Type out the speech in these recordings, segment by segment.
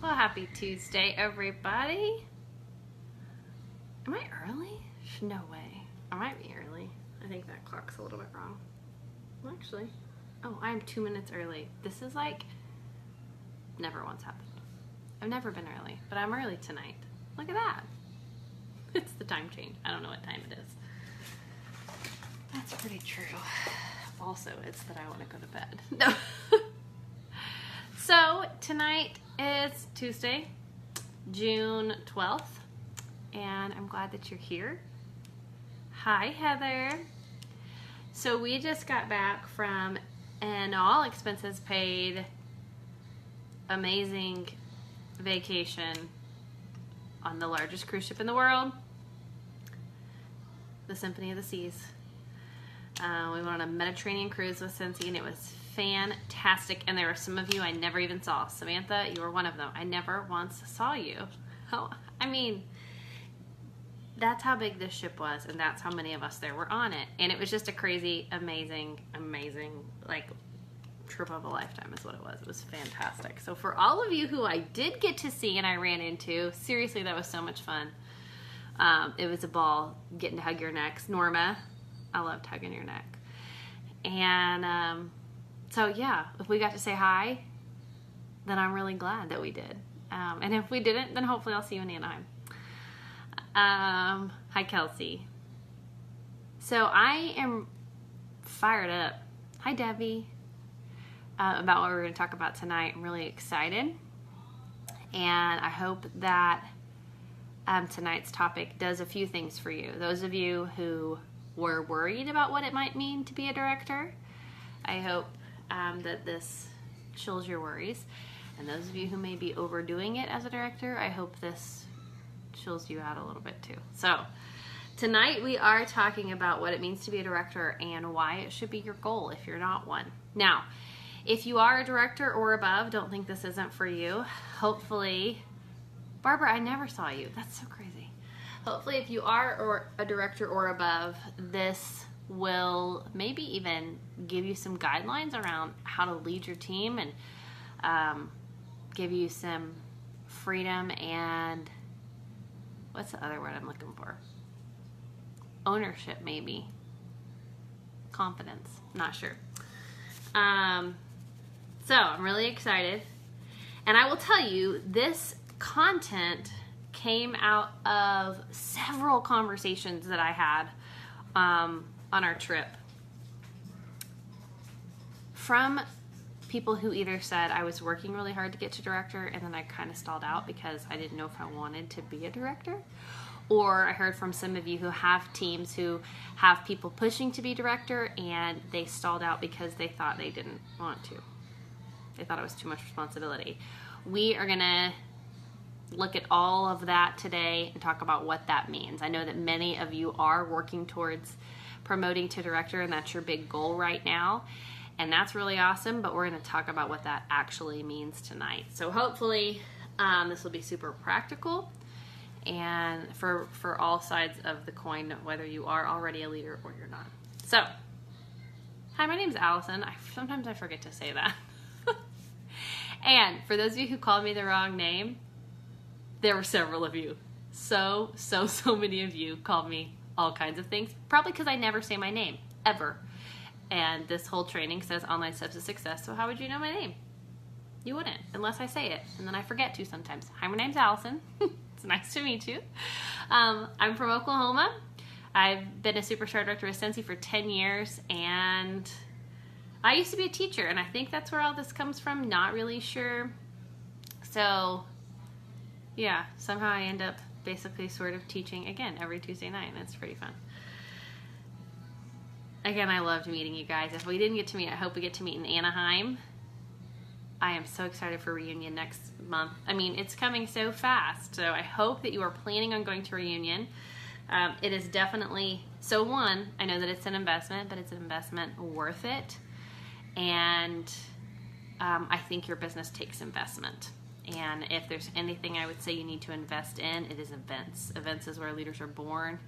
Well, happy Tuesday, everybody. Am I early? No way. I might be early. I think that clock's a little bit wrong. Well, actually, I'm 2 minutes early. This is like never once happened. I've never been early, but I'm early tonight. Look at that. It's the time change. I don't know what time it is. That's pretty true. Also, it's that I want to go to bed. No. So, tonight is Tuesday, June 12th, and I'm glad that you're here. Hi, Heather. So, we just got back from an all expenses paid, amazing vacation on the largest cruise ship in the world, the Symphony of the Seas. We went on a Mediterranean cruise with Cincy, and it was fantastic. And there were some of you I never even saw. Samantha, you were one of them. I never once saw you. That's how big this ship was, and that's how many of us there were on it. And it was just a crazy, amazing, like, trip of a lifetime is what it was. It was fantastic. So for all of you who I did get to see and I ran into, seriously, that was so much fun. It was a ball getting to hug your necks. Norma, I loved hugging your neck. And so yeah, if we got to say hi, then I'm really glad that we did. And if we didn't, then hopefully I'll see you in Anaheim. Hi, Kelsey. So I am fired up. Hi, Debbie. About what we're going to talk about tonight. I'm really excited. And I hope that tonight's topic does a few things for you. Those of you who were worried about what it might mean to be a director, I hope that this chills your worries. And those of you who may be overdoing it as a director, I hope this chills you out a little bit too. So tonight we are talking about what it means to be a director and why it should be your goal if you're not one. Now, if you are a director or above, don't think this isn't for you. Hopefully, Barbara, I never saw you. That's so crazy. Hopefully, if you are a director or above, this will maybe even give you some guidelines around how to lead your team and give you some freedom and what's the other word I'm looking for? Ownership, maybe. Confidence. Not sure. So I'm really excited. And I will tell you, this content came out of several conversations that I had on our trip from people who either said I was working really hard to get to director and then I kind of stalled out because I didn't know if I wanted to be a director, or I heard from some of you who have teams who have people pushing to be director and they stalled out because they thought they didn't want to. They thought it was too much responsibility. We are going to look at all of that today and talk about what that means. I know that many of you are working towards promoting to director, and that's your big goal right now. And that's really awesome, but we're going to talk about what that actually means tonight. So hopefully this will be super practical and for all sides of the coin, whether you are already a leader or you're not. So, hi, my name's Allison. Sometimes I forget to say that. And for those of you who called me the wrong name, there were several of you. So many of you called me all kinds of things, probably because I never say my name, ever. And this whole training says Online Steps to Success, so how would you know my name? You wouldn't, unless I say it, and then I forget to sometimes. Hi, my name's Allison. It's nice to meet you. I'm from Oklahoma. I've been a Superstar Director with Cincy for 10 years, and I used to be a teacher, and I think that's where all this comes from. Not really sure. So, yeah, somehow I end up basically sort of teaching, again, every Tuesday night, and it's pretty fun. Again, I loved meeting you guys. If we didn't get to meet, I hope we get to meet in Anaheim. I am so excited for reunion next month. I mean, it's coming so fast, so I hope that you are planning on going to reunion. It is definitely, so one, I know that it's an investment, but it's an investment worth it. And I think your business takes investment. And if there's anything I would say you need to invest in, it is events. Events is where leaders are born.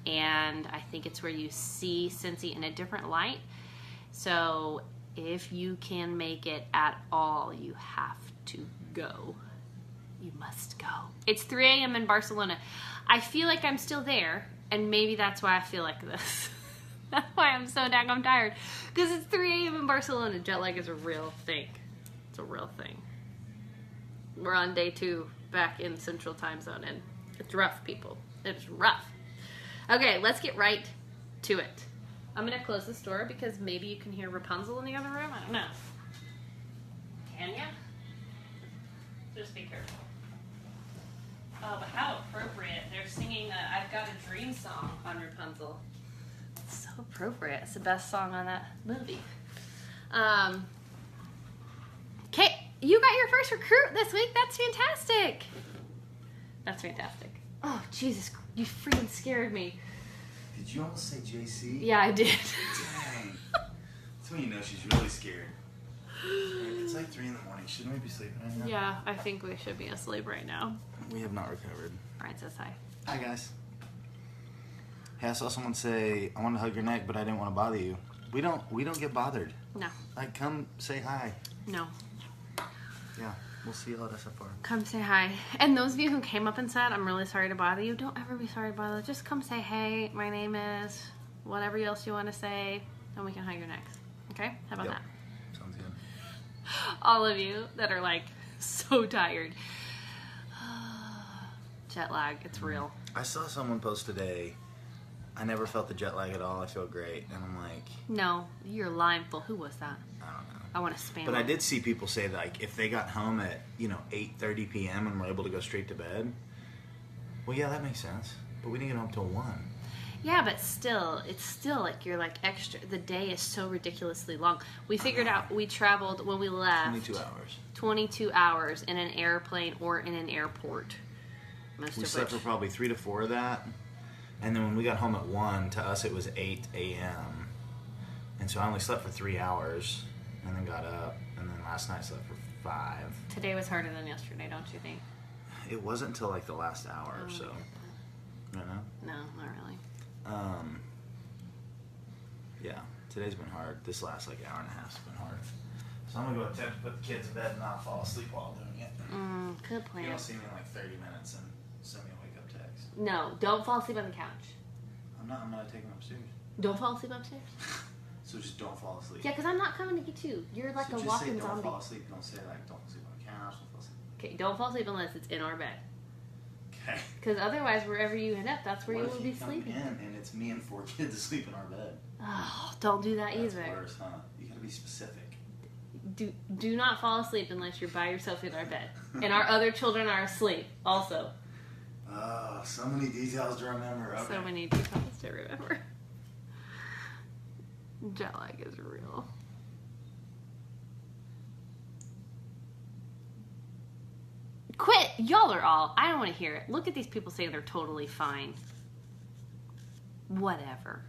And I think it's where you see Cincy in a different light. So if you can make it at all, you have to go. You must go. It's 3 a.m. in Barcelona. I feel like I'm still there, and maybe that's why I feel like this. That's why I'm so daggone tired. Because it's 3 a.m. in Barcelona. Jet lag is a real thing. It's a real thing. We're on day 2 back in Central Time Zone, and it's rough, people. It's rough. Okay, let's get right to it. I'm going to close this door because maybe you can hear Rapunzel in the other room. I don't know. Can ya? Just be careful. Oh, but how appropriate. They're singing I've Got a Dream song on Rapunzel. It's so appropriate. It's the best song on that movie. Okay, you got your first recruit this week. That's fantastic. That's fantastic. Oh, Jesus, you freaking scared me. Did you almost say JC? Yeah, I did. Dang. That's when you know she's really scared. It's like 3 in the morning. Shouldn't we be sleeping right now? Yeah, I think we should be asleep right now. We have not recovered. Brian says hi. Hi, guys. Hey, I saw someone say, I want to hug your neck, but I didn't want to bother you. We don't get bothered. No. Like, come say hi. No. Yeah, we'll see you later so far. Come say hi. And those of you who came up and said, I'm really sorry to bother you, don't ever be sorry to bother. Just come say, hey, my name is, whatever else you want to say, and we can hug your necks. Okay? How about that? Sounds good. All of you that are like so tired. Jet lag, it's real. I saw someone post today, I never felt the jet lag at all. I feel great. And I'm like, No, you're lying full. Who was that? I don't know. I want to spam But them. I did see people say that, like, if they got home at, 8:30 p.m. and were able to go straight to bed, well, yeah, that makes sense. But we didn't get home till 1. Yeah, but still, it's still like you're like extra. The day is so ridiculously long. We figured out we traveled when we left 22 hours. 22 hours in an airplane or in an airport. Most We of slept which. for probably 3 to 4 of that. And then when we got home at 1, to us it was 8 a.m. And so I only slept for 3 hours and then got up. And then last night I slept for 5. Today was harder than yesterday, don't you think? It wasn't until like the last hour or so. You know? No, not really. Yeah, today's been hard. This last like hour and a half's been hard. So I'm gonna go attempt to put the kids to bed and not fall asleep while doing it. Good You plan. don't see me in like 30 minutes and send me a wake up text. No, don't fall asleep on the couch. I'm not taking them upstairs. Don't fall asleep upstairs. So just don't fall asleep. Yeah, because I'm not coming to get you. You're like So a just walking say don't zombie. fall asleep. Don't say like don't sleep on the couch. Don't fall asleep. Okay, don't fall asleep unless it's in our bed. Okay. Because otherwise, wherever you end up, that's where What you if will be you come sleeping. in and it's me and 4 kids asleep in our bed? Oh, don't do that That's either. worse, huh? You gotta be specific. Do not fall asleep unless you're by yourself in our bed. And our other children are asleep also. Oh, so many details to remember. Okay. So many details to remember. Jet lag is real. Quit! Y'all are all. I don't want to hear it. Look at these people saying they're totally fine. Whatever.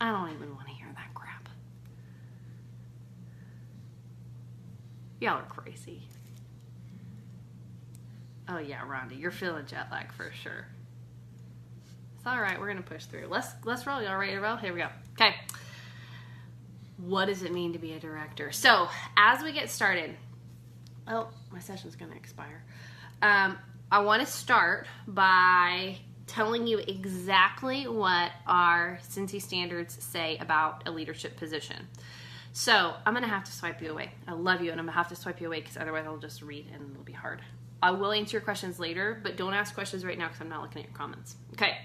I don't even want to hear that crap. Y'all are crazy. Oh yeah, Rhonda, you're feeling jet lag for sure. It's all right. We're gonna push through. Let's roll. Y'all ready to roll? Here we go. Okay. What does it mean to be a director? So as we get started, oh, my session's gonna expire. I want to start by telling you exactly what our Cincy standards say about a leadership position. So I'm gonna have to swipe you away. I love you, and I'm gonna have to swipe you away because otherwise I'll just read and it'll be hard. I will answer your questions later, but don't ask questions right now because I'm not looking at your comments. Okay.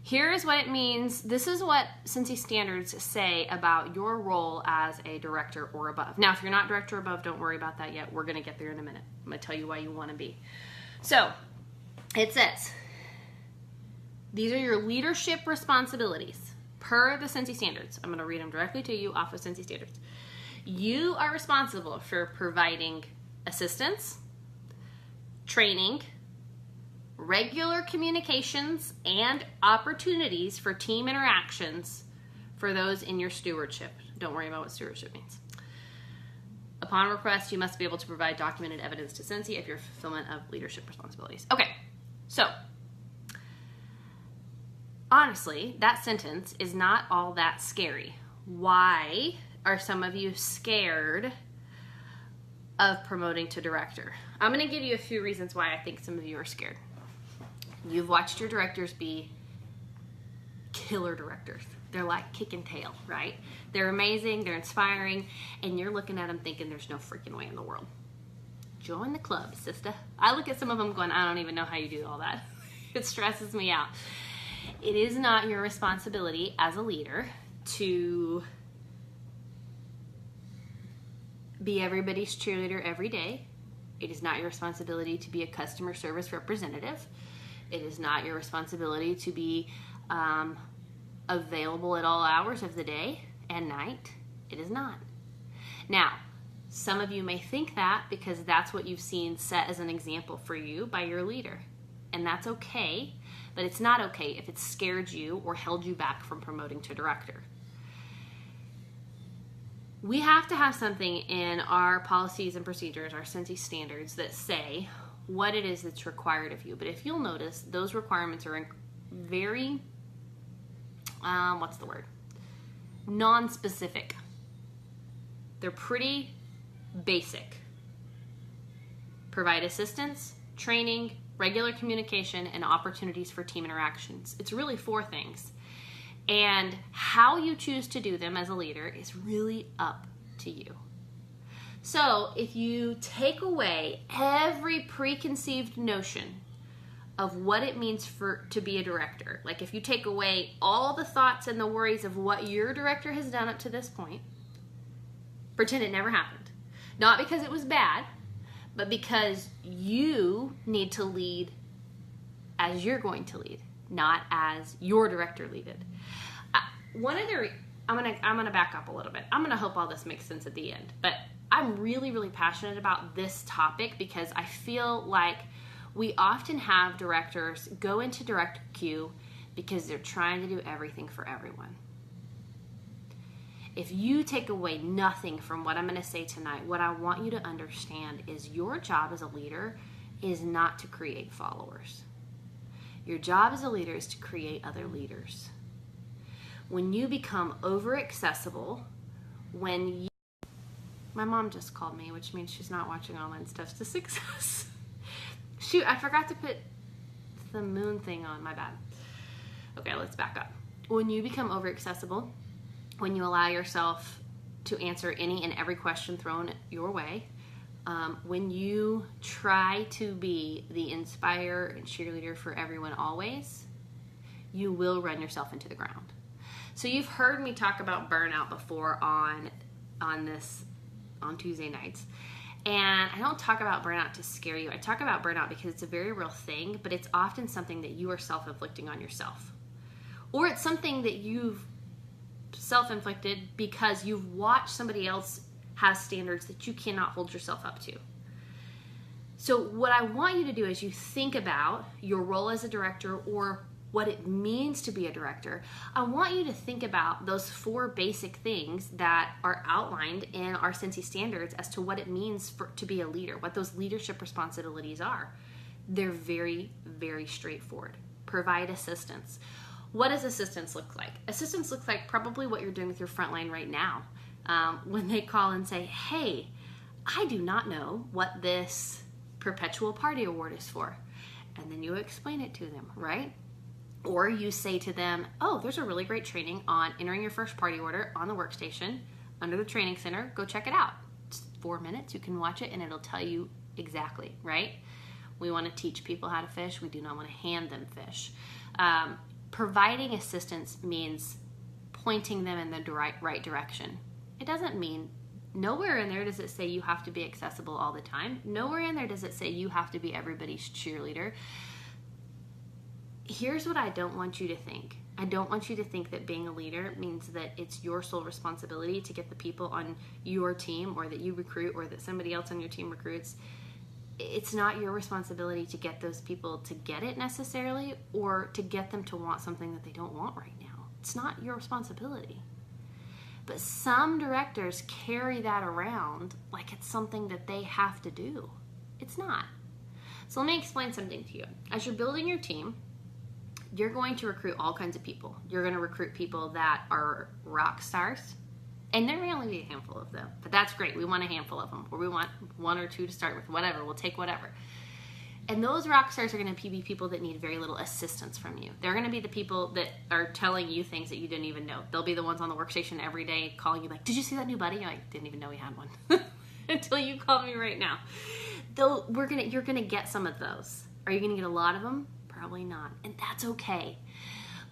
Here's what it means. This is what Cincy standards say about your role as a director or above. Now, if you're not director or above, don't worry about that yet. We're going to get there in a minute. I'm going to tell you why you want to be. So, it says, these are your leadership responsibilities per the Cincy standards. I'm going to read them directly to you off of Cincy standards. You are responsible for providing assistance, training, regular communications, and opportunities for team interactions for those in your stewardship. Don't worry about what stewardship means. Upon request, you must be able to provide documented evidence to Cincy of your fulfillment of leadership responsibilities. Okay, so honestly, that sentence is not all that scary. Why are some of you scared of promoting to director. I'm going to give you a few reasons why I think some of you are scared. You've watched your directors be killer directors. They're like kicking tail, right? They're amazing, they're inspiring, and you're looking at them thinking there's no freaking way in the world. Join the club, sister. I look at some of them going, I don't even know how you do all that. It stresses me out. It is not your responsibility as a leader to be everybody's cheerleader every day. It is not your responsibility to be a customer service representative. It is not your responsibility to be available at all hours of the day and night. It is not. Now, some of you may think that because that's what you've seen set as an example for you by your leader. And that's okay, but it's not okay if it scared you or held you back from promoting to director. We have to have something in our policies and procedures, our Cincy standards, that say what it is that's required of you. But if you'll notice, those requirements are very, non-specific. They're pretty basic. Provide assistance, training, regular communication, and opportunities for team interactions. It's really 4 things. And how you choose to do them as a leader is really up to you. So if you take away every preconceived notion of what it means to be a director, like if you take away all the thoughts and the worries of what your director has done up to this point, pretend it never happened. Not because it was bad, but because you need to lead as you're going to lead, not as your director leaded. I'm gonna back up a little bit. I'm gonna hope all this makes sense at the end, but I'm really, really passionate about this topic because I feel like we often have directors go into director queue because they're trying to do everything for everyone. If you take away nothing from what I'm going to say tonight, what I want you to understand is your job as a leader is not to create followers. Your job as a leader is to create other leaders. When you become over-accessible, my mom just called me, which means she's not watching Online Steps to Success. Shoot, I forgot to put the moon thing on, my bad. Okay, let's back up. When you become over-accessible, when you allow yourself to answer any and every question thrown your way, when you try to be the inspire and cheerleader for everyone always, you will run yourself into the ground. So you've heard me talk about burnout before on Tuesday nights. And I don't talk about burnout to scare you. I talk about burnout because it's a very real thing, but it's often something that you are self-inflicting on yourself. Or it's something that you've self-inflicted because you've watched somebody else have standards that you cannot hold yourself up to. So what I want you to do is you think about your role as a director or what it means to be a director. I want you to think about those 4 basic things that are outlined in our Cincy standards as to what it means to be a leader, what those leadership responsibilities are. They're very, very straightforward. Provide assistance. What does assistance look like? Assistance looks like probably what you're doing with your frontline right now. When they call and say, hey, I do not know what this perpetual party award is for. And then you explain it to them, right? Or you say to them, oh, there's a really great training on entering your first party order on the workstation under the training center. Go check it out. It's 4 minutes. You can watch it and it'll tell you exactly, right? We want to teach people how to fish. We do not want to hand them fish. Providing assistance means pointing them in the right direction. It doesn't mean, nowhere in there does it say you have to be accessible all the time. Nowhere in there does it say you have to be everybody's cheerleader. Here's what I don't want you to think. I don't want you to think that being a leader means that it's your sole responsibility to get the people on your team or that you recruit or that somebody else on your team recruits. It's not your responsibility to get those people to get it necessarily or to get them to want something that they don't want right now. It's not your responsibility. But some directors carry that around like it's something that they have to do. It's not. So let me explain something to you. As you're building your team, you're going to recruit all kinds of people. You're going to recruit people that are rock stars And there may only be a handful of them, but that's great. We want a handful of them, or we want 1 or 2 to start with, whatever. We'll take whatever. And those rock stars are going to be people that need very little assistance from you. They're going to be the people that are telling you things that you didn't even know. They'll be the ones on the workstation every day calling you like, did you see that new buddy? I didn't even know he had one until you called me right now. You're going to get some of those. Are you going to get a lot of them? Probably not. And that's okay.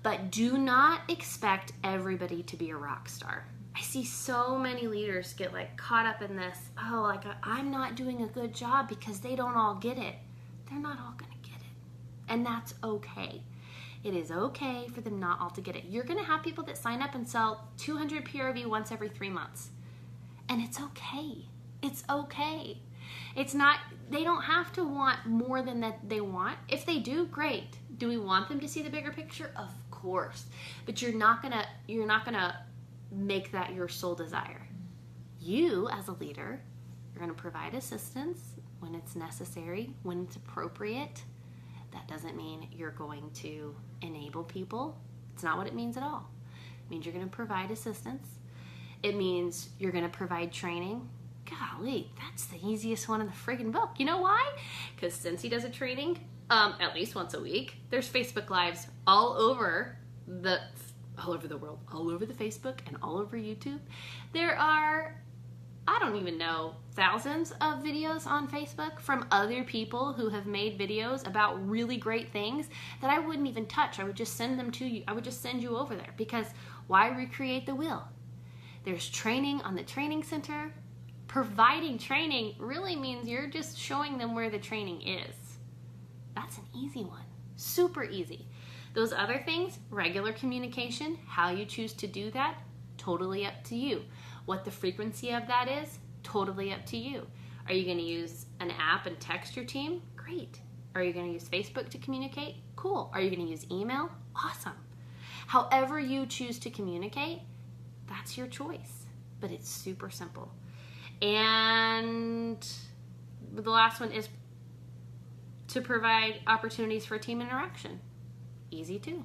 But do not expect everybody to be a rock star. I see so many leaders get like caught up in this, I'm not doing a good job because they don't all get it. They're not all going to get it. And that's okay. It is okay for them not all to get it. You're going to have people that sign up and sell 200 PRV once every 3 months. And it's okay. It's okay. It's not, they don't have to want more than that they want. If they do, great. Do we want them to see the bigger picture? Of course. But you're not going to make that your sole desire. You, as a leader, you're going to provide assistance when it's necessary, when it's appropriate. That doesn't mean you're going to enable people. It's not what it means at all. It means you're going to provide assistance. It means you're going to provide training. Golly, that's the easiest one in the friggin' book. You know why? Because since he does a training at least once a week, there's Facebook Lives all over the world, all over the Facebook and all over YouTube. There are, I don't even know, thousands of videos on Facebook from other people who have made videos about really great things that I wouldn't even touch. I would just send them to you. I would just send you over there, because why recreate the wheel? There's training on the training center. Providing training really means you're just showing them where the training is. That's an easy one. Super easy. Those other things, regular communication, how you choose to do that, totally up to you. What the frequency of that is, totally up to you. Are you going to use an app and text your team? Great. Are you going to use Facebook to communicate? Cool. Are you going to use email? Awesome. However you choose to communicate, that's your choice. But it's super simple. And the last one is to provide opportunities for team interaction. Easy too.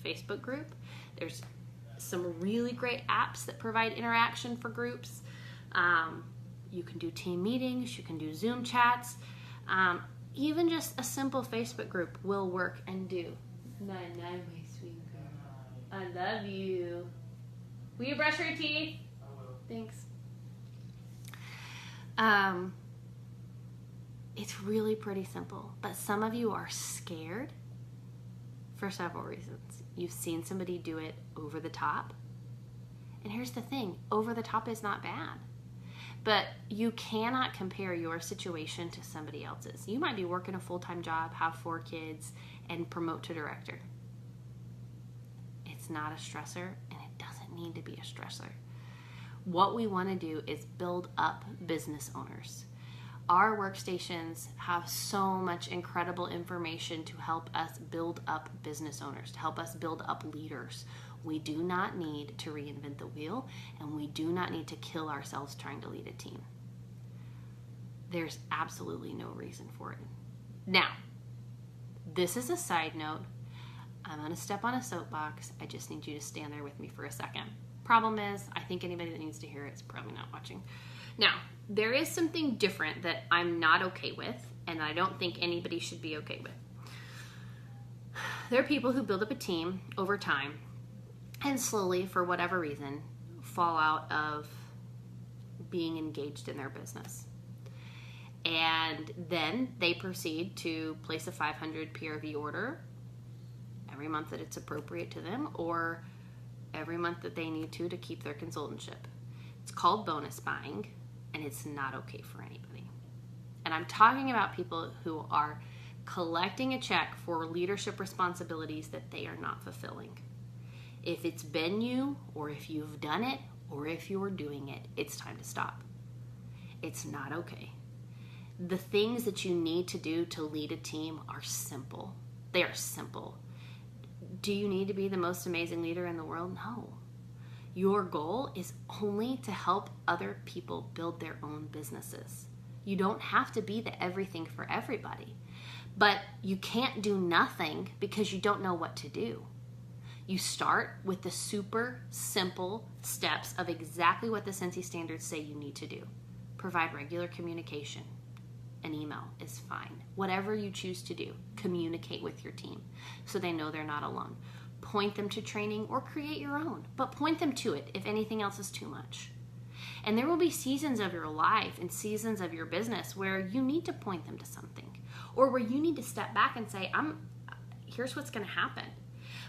Facebook group. There's some really great apps that provide interaction for groups. You can do team meetings. You can do Zoom chats. Even just a simple Facebook group will work and do. My sweet girl. I love you. Will you brush your teeth? I will. Thanks. It's really pretty simple, but some of you are scared for several reasons. You've seen somebody do it over the top. And here's the thing, over the top is not bad. But you cannot compare your situation to somebody else's. You might be working a full-time job, have 4 kids, and promote to director. It's not a stressor, and it doesn't need to be a stressor. What we want to do is build up business owners. Our workstations have so much incredible information to help us build up business owners, to help us build up leaders. We do not need to reinvent the wheel, and we do not need to kill ourselves trying to lead a team. There's absolutely no reason for it. Now, this is a side note. I'm going to step on a soapbox. I just need you to stand there with me for a second. Problem is, I think anybody that needs to hear it is probably not watching. Now, there is something different that I'm not okay with, and I don't think anybody should be okay with. There are people who build up a team over time and slowly, for whatever reason, fall out of being engaged in their business. And then they proceed to place a 500 PRV order every month that it's appropriate to them, or every month that they need to keep their consultantship. It's called bonus buying, and it's not okay for anybody. And I'm talking about people who are collecting a check for leadership responsibilities that they are not fulfilling. If it's been you, or if you've done it, or if you're doing it, it's time to stop. It's not okay. The things that you need to do to lead a team are simple. They are simple. Do you need to be the most amazing leader in the world? No. Your goal is only to help other people build their own businesses. You don't have to be the everything for everybody. But you can't do nothing because you don't know what to do. You start with the super simple steps of exactly what the Sensi standards say you need to do. Provide regular communication. An email is fine. Whatever you choose to do, communicate with your team so they know they're not alone. Point them to training or create your own, but point them to it if anything else is too much. And there will be seasons of your life and seasons of your business where you need to point them to something, or where you need to step back and say, here's what's going to happen.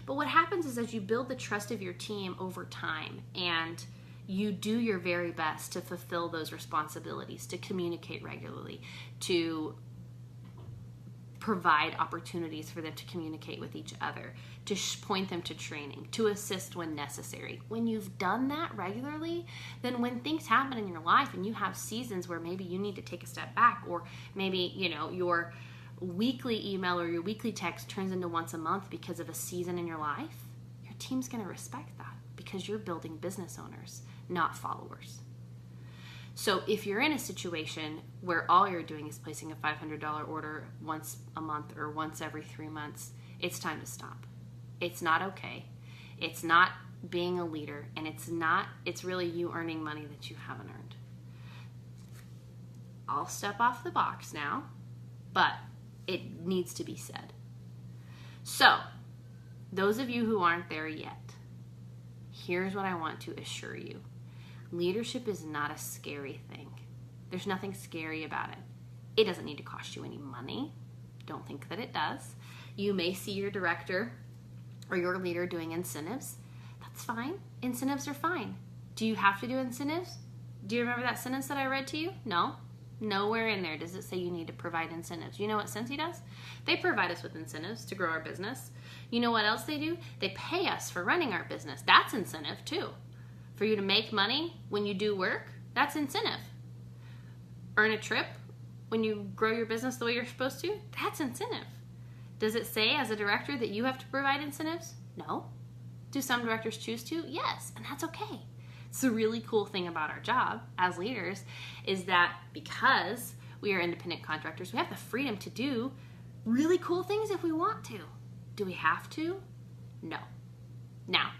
But what happens is, as you build the trust of your team over time and you do your very best to fulfill those responsibilities, to communicate regularly, to provide opportunities for them to communicate with each other, to point them to training, to assist when necessary. When you've done that regularly, then when things happen in your life and you have seasons where maybe you need to take a step back, or maybe, your weekly email or your weekly text turns into once a month because of a season in your life, your team's going to respect that because you're building business owners, not followers. So if you're in a situation where all you're doing is placing a $500 order once a month or once every 3 months, it's time to stop. It's not okay. It's not being a leader, and it's really you earning money that you haven't earned. I'll step off the box now, but it needs to be said. So, those of you who aren't there yet, here's what I want to assure you. Leadership is not a scary thing. There's nothing scary about it. It doesn't need to cost you any money. Don't think that it does. You may see your director or your leader doing incentives. That's fine. Incentives are fine. Do you have to do incentives? Do you remember that sentence that I read to you? No. Nowhere in there does it say you need to provide incentives. You know what Sensi does? They provide us with incentives to grow our business. You know what else they do? They pay us for running our business. That's incentive too. For you to make money when you do work, that's incentive. Earn a trip when you grow your business the way you're supposed to, that's incentive. Does it say as a director that you have to provide incentives? No. Do some directors choose to? Yes, and that's okay. It's the really cool thing about our job as leaders is that because we are independent contractors, we have the freedom to do really cool things if we want to. Do we have to? No. Now,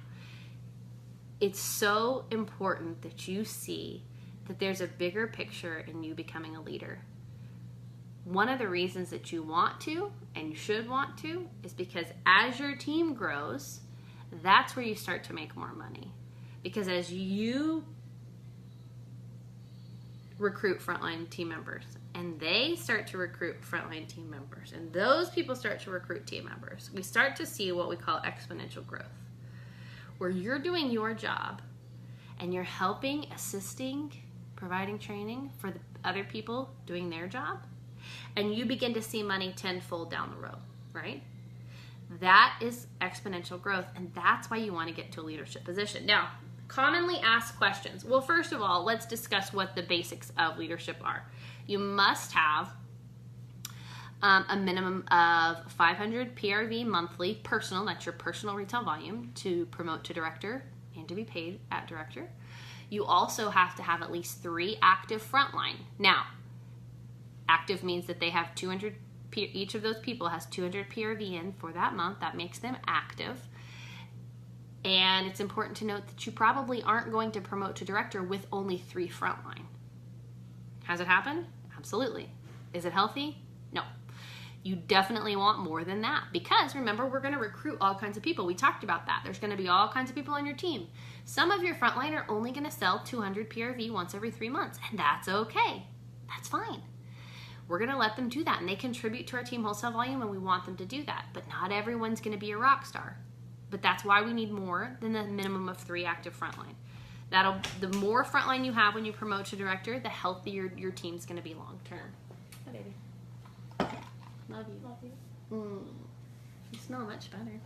it's so important that you see that there's a bigger picture in you becoming a leader. One of the reasons that you want to, and you should want to, is because as your team grows, that's where you start to make more money. Because as you recruit frontline team members, and they start to recruit frontline team members, and those people start to recruit team members, we start to see what we call exponential growth, where you're doing your job and you're helping, assisting, providing training for the other people doing their job, and you begin to see money tenfold down the road, right? That is exponential growth, and that's why you want to get to a leadership position. Now, commonly asked questions. Well, first of all, let's discuss what the basics of leadership are. You must have a minimum of 500 PRV monthly personal, that's your personal retail volume, to promote to director and to be paid at director. You also have to have at least 3 active frontline. Now, active means that they have 200, each of those people has 200 PRV in for that month. That makes them active. And it's important to note that you probably aren't going to promote to director with only 3 frontline. Has it happened? Absolutely. Is it healthy? No. You definitely want more than that because remember, we're going to recruit all kinds of people. We talked about that. There's going to be all kinds of people on your team. Some of your frontline are only going to sell 200 PRV once every 3 months, and that's okay. That's fine. We're going to let them do that, and they contribute to our team wholesale volume, and we want them to do that. But not everyone's going to be a rock star. But that's why we need more than the minimum of 3 active frontline. The more frontline you have when you promote to director, the healthier your team's going to be long term. Hi, baby. Love you. Love you. You smell much better.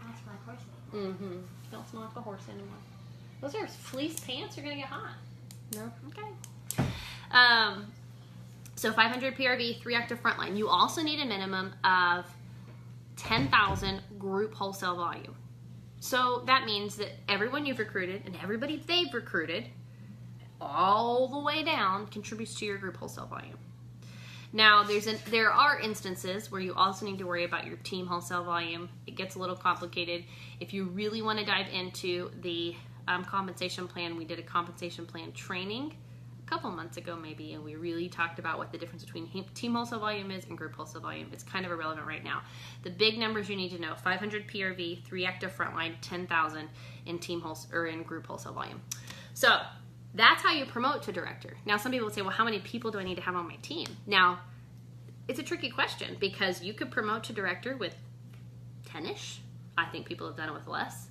That's my horse. Don't smell like a horse anymore. Those are fleece pants. You're going to get hot. No? Okay. So 500 PRV, 3 active frontline. You also need a minimum of 10,000 group wholesale volume. So that means that everyone you've recruited and everybody they've recruited all the way down contributes to your group wholesale volume. Now, there are instances where you also need to worry about your team wholesale volume. It gets a little complicated. If you really want to dive into the compensation plan, we did a compensation plan training a couple months ago maybe, and we really talked about what the difference between team wholesale volume is and group wholesale volume. It's kind of irrelevant right now. The big numbers you need to know: 500 PRV, 3 active frontline, 10,000 in team wholesale or in group wholesale volume. So that's how you promote to director. Now, some people would say, well, how many people do I need to have on my team? Now, it's a tricky question because you could promote to director with 10-ish. I think people have done it with less.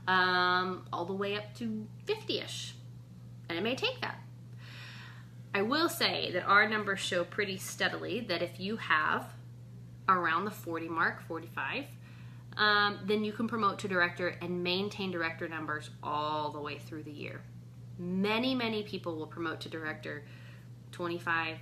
All the way up to 50-ish. And it may take that. I will say that our numbers show pretty steadily that if you have around the 40 mark, 45, then you can promote to director and maintain director numbers all the way through the year. Many, many people will promote to director 25,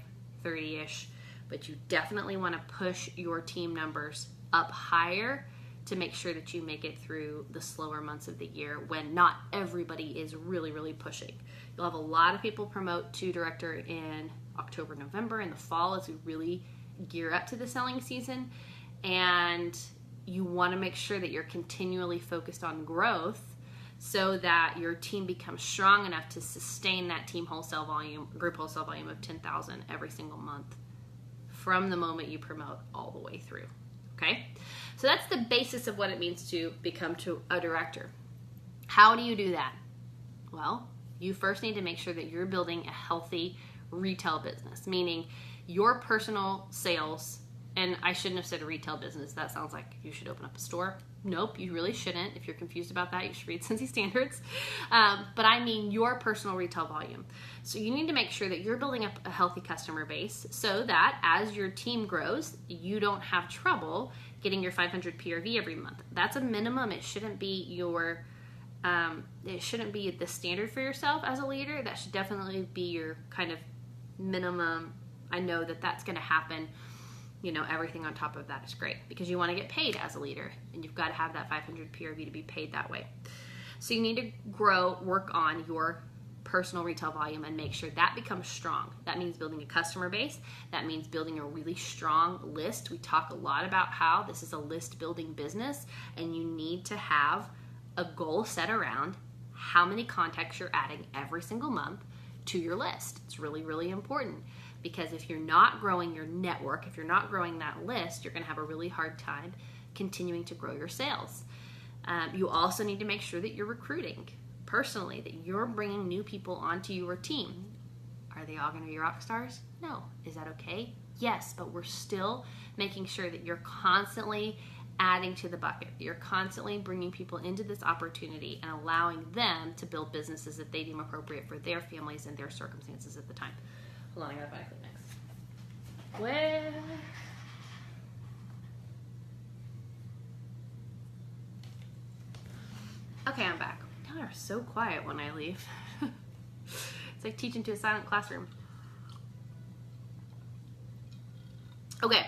30-ish, but you definitely want to push your team numbers up higher to make sure that you make it through the slower months of the year when not everybody is really, really pushing. You'll have a lot of people promote to director in October, November, in the fall as we really gear up to the selling season, and you want to make sure that you're continually focused on growth so that your team becomes strong enough to sustain that team wholesale volume, group wholesale volume of 10,000 every single month from the moment you promote all the way through. Okay? So that's the basis of what it means to become a director. How do you do that? Well, you first need to make sure that you're building a healthy retail business, meaning your personal sales, and I shouldn't have said a retail business. That sounds like you should open up a store. Nope, you really shouldn't. If you're confused about that, you should read Cincy Standards. But I mean your personal retail volume. So you need to make sure that you're building up a healthy customer base so that as your team grows, you don't have trouble getting your 500 PRV every month. That's a minimum. It shouldn't be the standard for yourself as a leader. That should definitely be your kind of minimum. I know that that's going to happen. You know, everything on top of that is great because you want to get paid as a leader and you've got to have that 500 PRV to be paid that way. So you need to work on your personal retail volume and make sure that becomes strong. That means building a customer base. That means building a really strong list. We talk a lot about how this is a list building business and you need to have a goal set around how many contacts you're adding every single month to your list. It's really, really important. Because if you're not growing your network, if you're not growing that list, you're going to have a really hard time continuing to grow your sales. You also need to make sure that you're recruiting personally, that you're bringing new people onto your team. Are they all going to be rock stars? No. Is that okay? Yes, but we're still making sure that you're constantly adding to the bucket. You're constantly bringing people into this opportunity and allowing them to build businesses that they deem appropriate for their families and their circumstances at the time. Hold on, I gotta find a clip next. Well, okay, I'm back. Y'all are so quiet when I leave. It's like teaching to a silent classroom. Okay.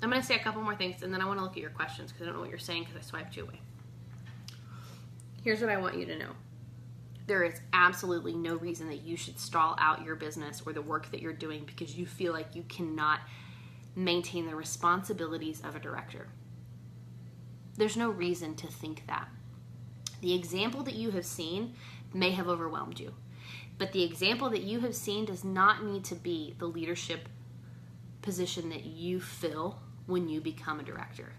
I'm gonna say a couple more things and then I wanna look at your questions because I don't know what you're saying because I swiped you away. Here's what I want you to know. There is absolutely no reason that you should stall out your business or the work that you're doing because you feel like you cannot maintain the responsibilities of a director. There's no reason to think that. The example that you have seen may have overwhelmed you, but the example that you have seen does not need to be the leadership position that you fill when you become a director.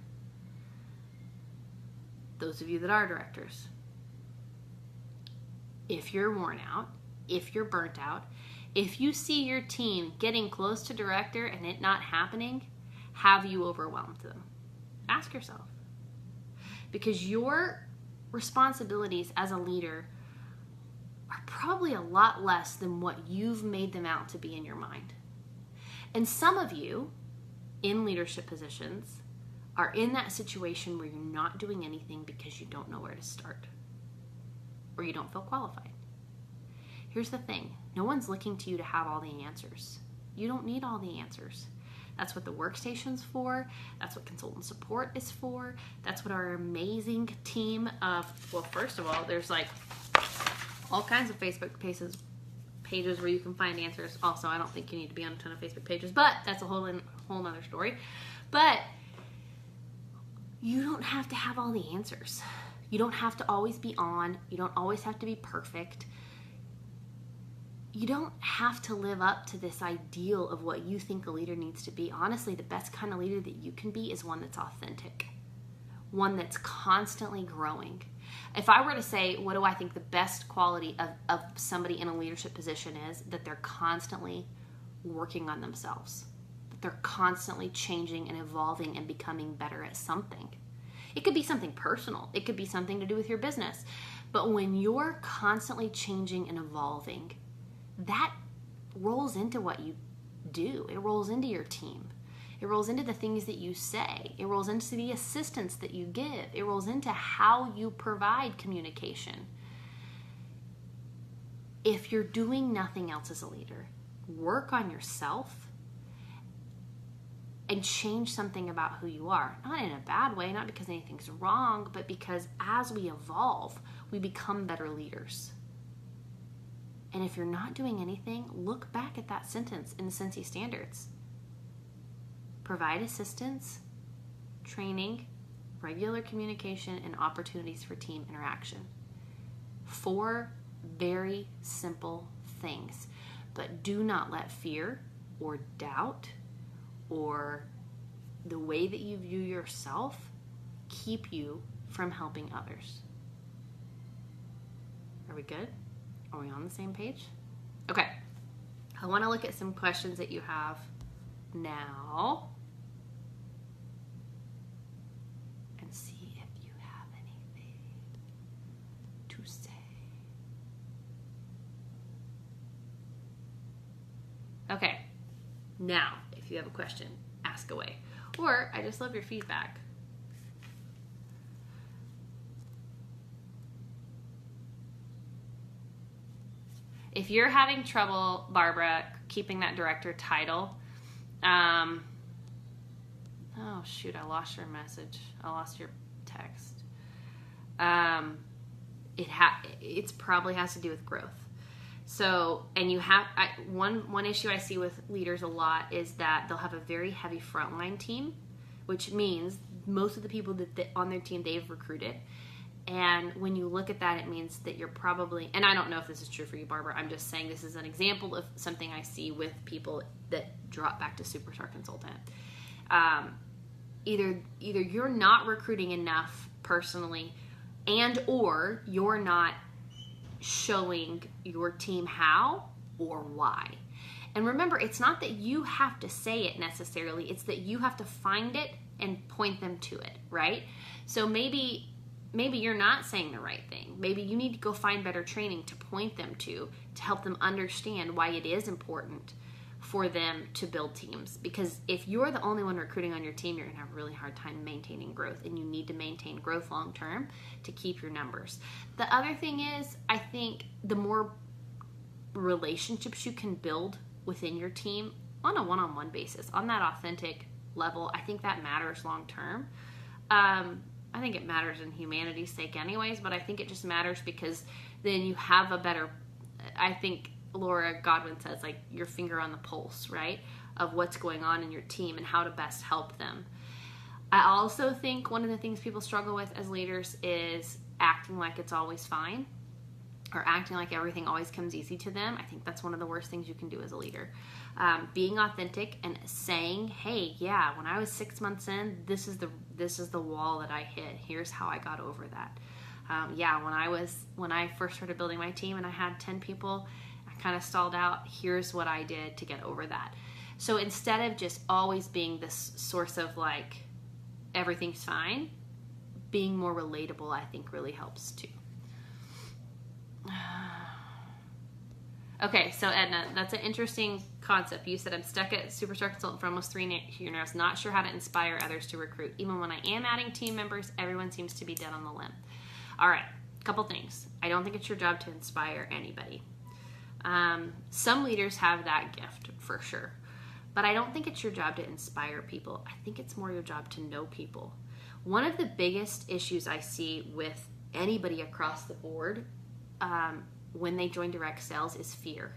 Those of you that are directors, if you're worn out, if you're burnt out, if you see your team getting close to director and it not happening, have you overwhelmed them? Ask yourself. Because your responsibilities as a leader are probably a lot less than what you've made them out to be in your mind. And some of you in leadership positions are in that situation where you're not doing anything because you don't know where to start. Or you don't feel qualified. Here's the thing. No one's looking to you to have all the answers. You don't need all the answers. That's what the workstation's for. That's what consultant support is for. That's what our amazing team of, well, first of all, there's like all kinds of Facebook pages where you can find answers. Also, I don't think you need to be on a ton of Facebook pages, but that's a whole nother story. But you don't have to have all the answers. You don't have to always be on. You don't always have to be perfect. You don't have to live up to this ideal of what you think a leader needs to be. Honestly, the best kind of leader that you can be is one that's authentic, one that's constantly growing. If I were to say, what do I think the best quality of somebody in a leadership position is, that they're constantly working on themselves, that they're constantly changing and evolving and becoming better at something. It could be something personal. It could be something to do with your business. But when you're constantly changing and evolving, that rolls into what you do. It rolls into your team. It rolls into the things that you say. It rolls into the assistance that you give. It rolls into how you provide communication. If you're doing nothing else as a leader, work on yourself and change something about who you are. Not in a bad way, not because anything's wrong, but because as we evolve, we become better leaders. And if you're not doing anything, look back at that sentence in the Cincy Standards. Provide assistance, training, regular communication, and opportunities for team interaction. 4 very simple things. But do not let fear or doubt or the way that you view yourself keep you from helping others. Are we good? Are we on the same page? Okay. I want to look at some questions that you have now and see if you have anything to say. Okay. Now, if you have a question, ask away. Or I just love your feedback. If you're having trouble, Barbara, keeping that director title, oh shoot, I lost your message. I lost your text. It's probably has to do with growth. So, and you have, one issue I see with leaders a lot is that they'll have a very heavy frontline team, which means most of the people that on their team they've recruited. And when you look at that, it means that you're probably, and I don't know if this is true for you, Barbara, I'm just saying this is an example of something I see with people that drop back to Superstar Consultant. Either you're not recruiting enough personally, and or you're not showing your team how or why. And remember, it's not that you have to say it necessarily, it's that you have to find it and point them to it, right? So maybe you're not saying the right thing. Maybe you need to go find better training to point them to help them understand why it is important for them to build teams. Because if you're the only one recruiting on your team, you're going to have a really hard time maintaining growth, and you need to maintain growth long term to keep your numbers. The other thing is, I think the more relationships you can build within your team on a one-on-one basis, on that authentic level, I think that matters long term. I think it matters in humanity's sake anyways, but I think it just matters because then you have a better, I think Laura Godwin says, like, your finger on the pulse, right, of what's going on in your team and how to best help them. I also think one of the things people struggle with as leaders is acting like it's always fine, or acting like everything always comes easy to them. I think that's one of the worst things you can do as a leader. Being authentic and saying, hey, yeah, when I was 6 months in, this is the wall that I hit. Here's how I got over that. When I first started building my team and I had 10 people, I kind of stalled out. Here's what I did to get over that. So instead of just always being this source of like, everything's fine, being more relatable, I think really helps too. Okay, so Edna, that's an interesting concept. You said, I'm stuck at Superstar Consultant for almost 3 years, not sure how to inspire others to recruit. Even when I am adding team members, everyone seems to be dead on the limb. All right, couple things. I don't think it's your job to inspire anybody. Some leaders have that gift for sure, but I don't think it's your job to inspire people. I think it's more your job to know people. One of the biggest issues I see with anybody across the board when they join direct sales is fear.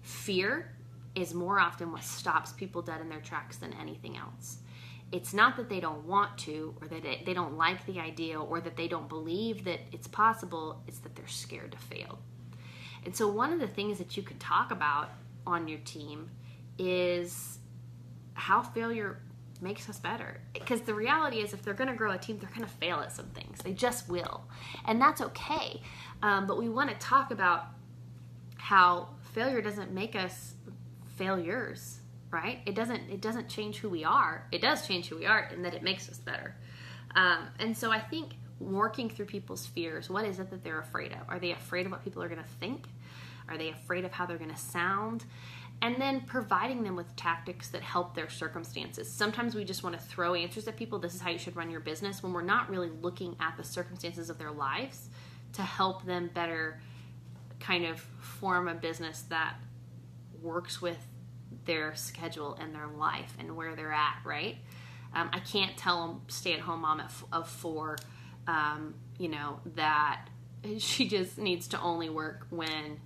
Fear is more often what stops people dead in their tracks than anything else. It's not that they don't want to, or that they don't like the idea, or that they don't believe that it's possible. It's that they're scared to fail. And so one of the things that you could talk about on your team is how failure makes us better. Because the reality is, if they're going to grow a team, they're going to fail at some things. They just will. And that's okay. But we want to talk about how failure doesn't make us failures, right? It doesn't change who we are. It does change who we are in that it makes us better. And so I think working through people's fears, what is it that they're afraid of? Are they afraid of what people are going to think? Are they afraid of how they're going to sound? And then providing them with tactics that help their circumstances. Sometimes we just want to throw answers at people. This is how you should run your business, when we're not really looking at the circumstances of their lives to help them better kind of form a business that works with their schedule and their life and where they're at, right? I can't tell a stay-at-home mom of 4, that she just needs to only work when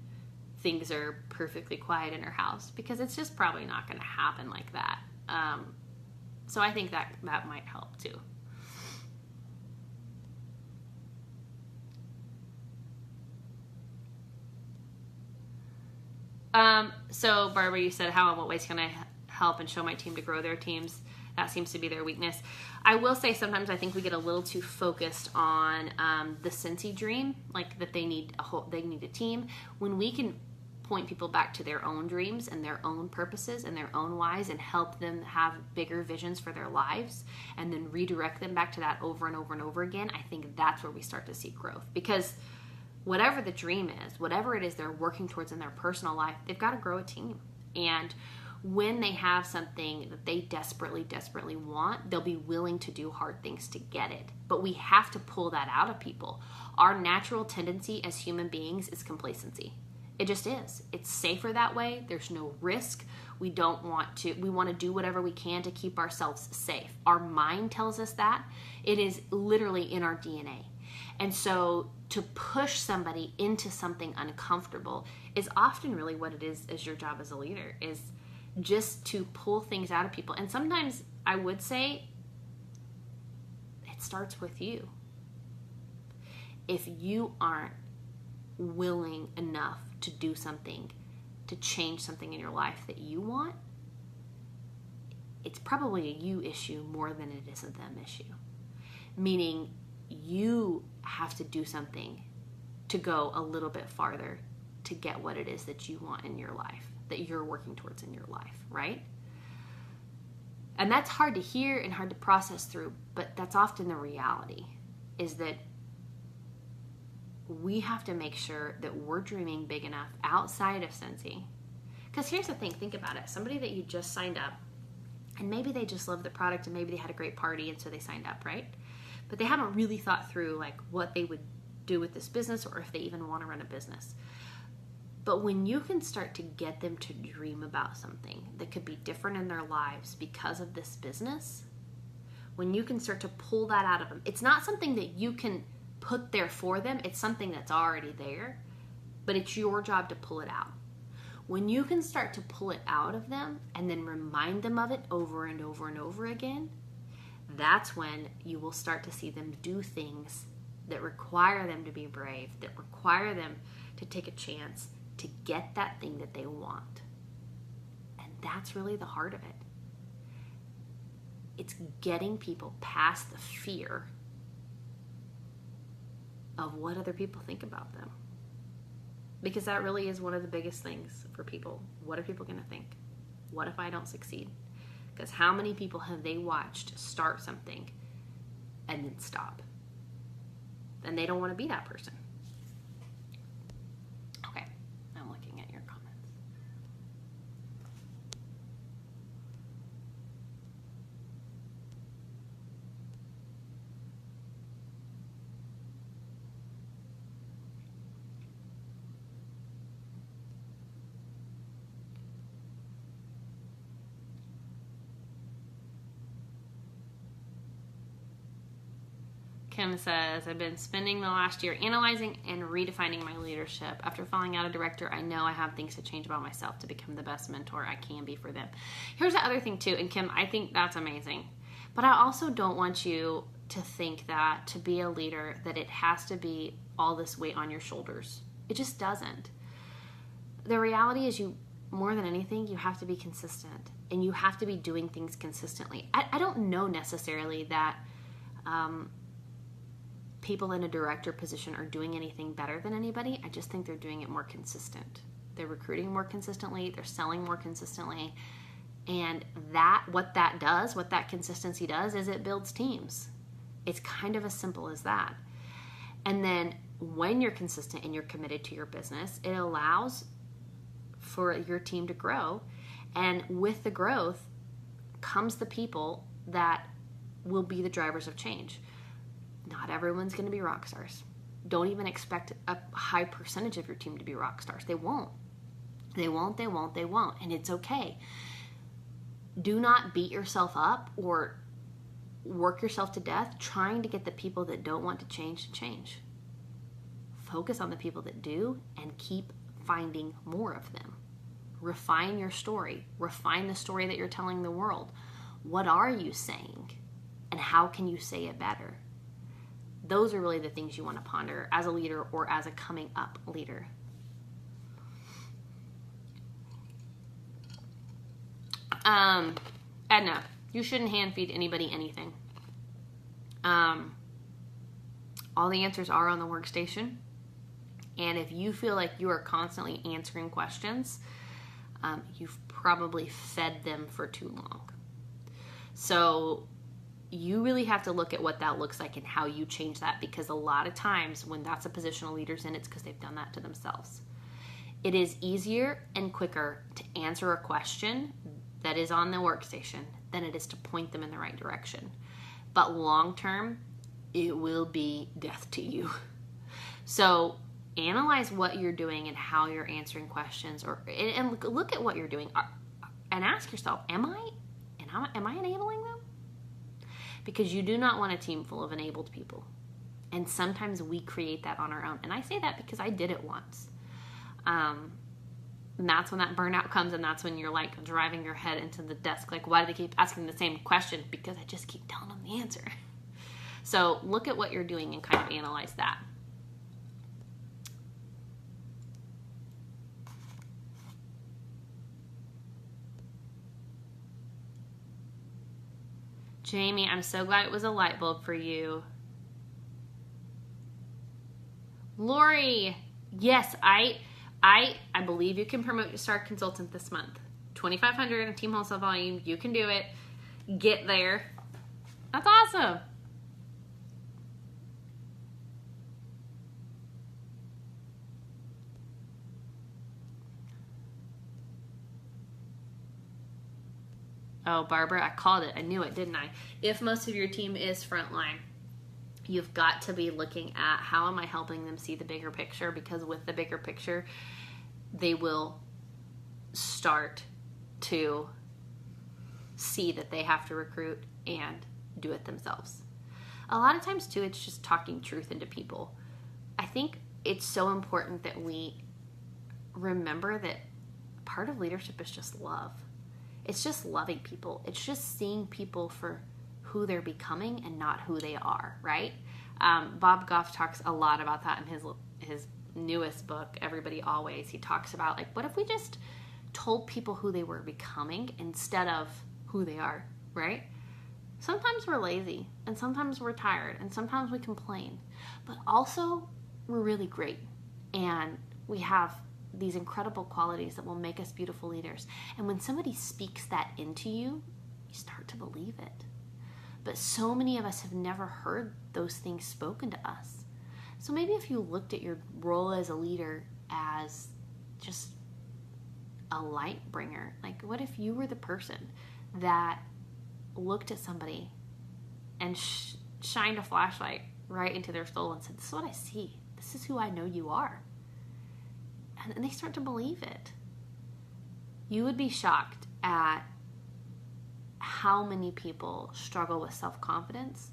things are perfectly quiet in her house, because it's just probably not going to happen like that. So I think that might help too. So Barbara, you said how and what ways can I help and show my team to grow their teams? That seems to be their weakness. I will say sometimes I think we get a little too focused on the Scentsy dream, like that they need a team, when we can point people back to their own dreams and their own purposes and their own whys and help them have bigger visions for their lives and then redirect them back to that over and over and over again. I think that's where we start to see growth, because whatever the dream is, whatever it is they're working towards in their personal life, they've got to grow a team. And when they have something that they desperately, desperately want, they'll be willing to do hard things to get it. But we have to pull that out of people. Our natural tendency as human beings is complacency. It just is. It's safer that way. There's no risk. We want to do whatever we can to keep ourselves safe. Our mind tells us that. It is literally in our DNA. And so to push somebody into something uncomfortable is often really what it is as your job as a leader, is just to pull things out of people. And sometimes I would say it starts with you. If you aren't willing enough to do something, to change something in your life that you want, it's probably a you issue more than it is a them issue. Meaning you have to do something to go a little bit farther to get what it is that you want in your life, that you're working towards in your life, right? And that's hard to hear and hard to process through, but that's often the reality, is that we have to make sure that we're dreaming big enough outside of Scentsy. Because here's the thing, think about it. Somebody that you just signed up, and maybe they just love the product and maybe they had a great party and so they signed up, right? But they haven't really thought through like what they would do with this business, or if they even want to run a business. But when you can start to get them to dream about something that could be different in their lives because of this business, when you can start to pull that out of them, it's not something that you can put there for them, it's something that's already there, but it's your job to pull it out. When you can start to pull it out of them and then remind them of it over and over and over again, that's when you will start to see them do things that require them to be brave, that require them to take a chance to get that thing that they want. And that's really the heart of it. It's getting people past the fear of what other people think about them. Because that really is one of the biggest things for people. What are people going to think? What if I don't succeed? Because how many people have they watched start something and then stop? And they don't want to be that person. Okay, I'm looking at your comments. Kim says, I've been spending the last year analyzing and redefining my leadership. After falling out of director, I know I have things to change about myself to become the best mentor I can be for them. Here's the other thing too, and Kim, I think that's amazing. But I also don't want you to think that to be a leader, that it has to be all this weight on your shoulders. It just doesn't. The reality is, you, more than anything, you have to be consistent, and you have to be doing things consistently. I don't know necessarily that people in a director position are doing anything better than anybody. I just think they're doing it more consistent. They're recruiting more consistently. They're selling more consistently. And what that consistency does is it builds teams. It's kind of as simple as that. And then when you're consistent and you're committed to your business, it allows for your team to grow. And with the growth comes the people that will be the drivers of change. Not everyone's going to be rock stars. Don't even expect a high percentage of your team to be rock stars. They won't. And it's okay. Do not beat yourself up or work yourself to death trying to get the people that don't want to change. Focus on the people that do and keep finding more of them. Refine your story. Refine the story that you're telling the world. What are you saying? And how can you say it better? Those are really the things you want to ponder as a leader or as a coming up leader. Edna, you shouldn't hand feed anybody anything. All the answers are on the workstation. And if you feel like you are constantly answering questions, you've probably fed them for too long. So you really have to look at what that looks like and how you change that, because a lot of times when that's a position a leader's in, it's because they've done that to themselves. It is easier and quicker to answer a question that is on the workstation than it is to point them in the right direction. But long term, it will be death to you. So analyze what you're doing and how you're answering questions, and look at what you're doing and ask yourself, am I enabling them? Because you do not want a team full of enabled people. And sometimes we create that on our own. And I say that because I did it once. And that's when that burnout comes, and that's when you're like driving your head into the desk. Like, why do they keep asking the same question? Because I just keep telling them the answer. So look at what you're doing and kind of analyze that. Jamie, I'm so glad it was a light bulb for you. Lori, yes, I believe you can promote your Star Consultant this month. 2,500 in team wholesale volume. You can do it. Get there. That's awesome. Oh, Barbara, I called it. I knew it, didn't I? If most of your team is frontline, you've got to be looking at how am I helping them see the bigger picture, because with the bigger picture, they will start to see that they have to recruit and do it themselves. A lot of times, too, it's just talking truth into people. I think it's so important that we remember that part of leadership is just love. It's just loving people. It's just seeing people for who they're becoming and not who they are, right? Bob Goff talks a lot about that in his newest book, Everybody Always. He talks about, like, what if we just told people who they were becoming instead of who they are, right? Sometimes we're lazy, and sometimes we're tired, and sometimes we complain. But also, we're really great, and we have these incredible qualities that will make us beautiful leaders. And when somebody speaks that into you, you start to believe it. But so many of us have never heard those things spoken to us. So maybe if you looked at your role as a leader as just a light bringer, like what if you were the person that looked at somebody and shined a flashlight right into their soul and said, this is what I see. This is who I know you are. And they start to believe it. You would be shocked at how many people struggle with self-confidence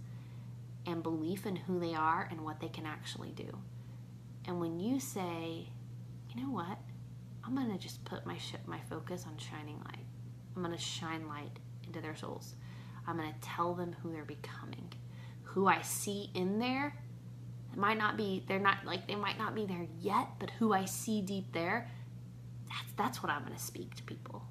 and belief in who they are and what they can actually do. And when you say, you know what, I'm going to just put my focus on shining light. I'm going to shine light into their souls. I'm going to tell them who they're becoming. Who I see in there, they might not be there yet, but who I see deep there, that's what I'm going to speak to people.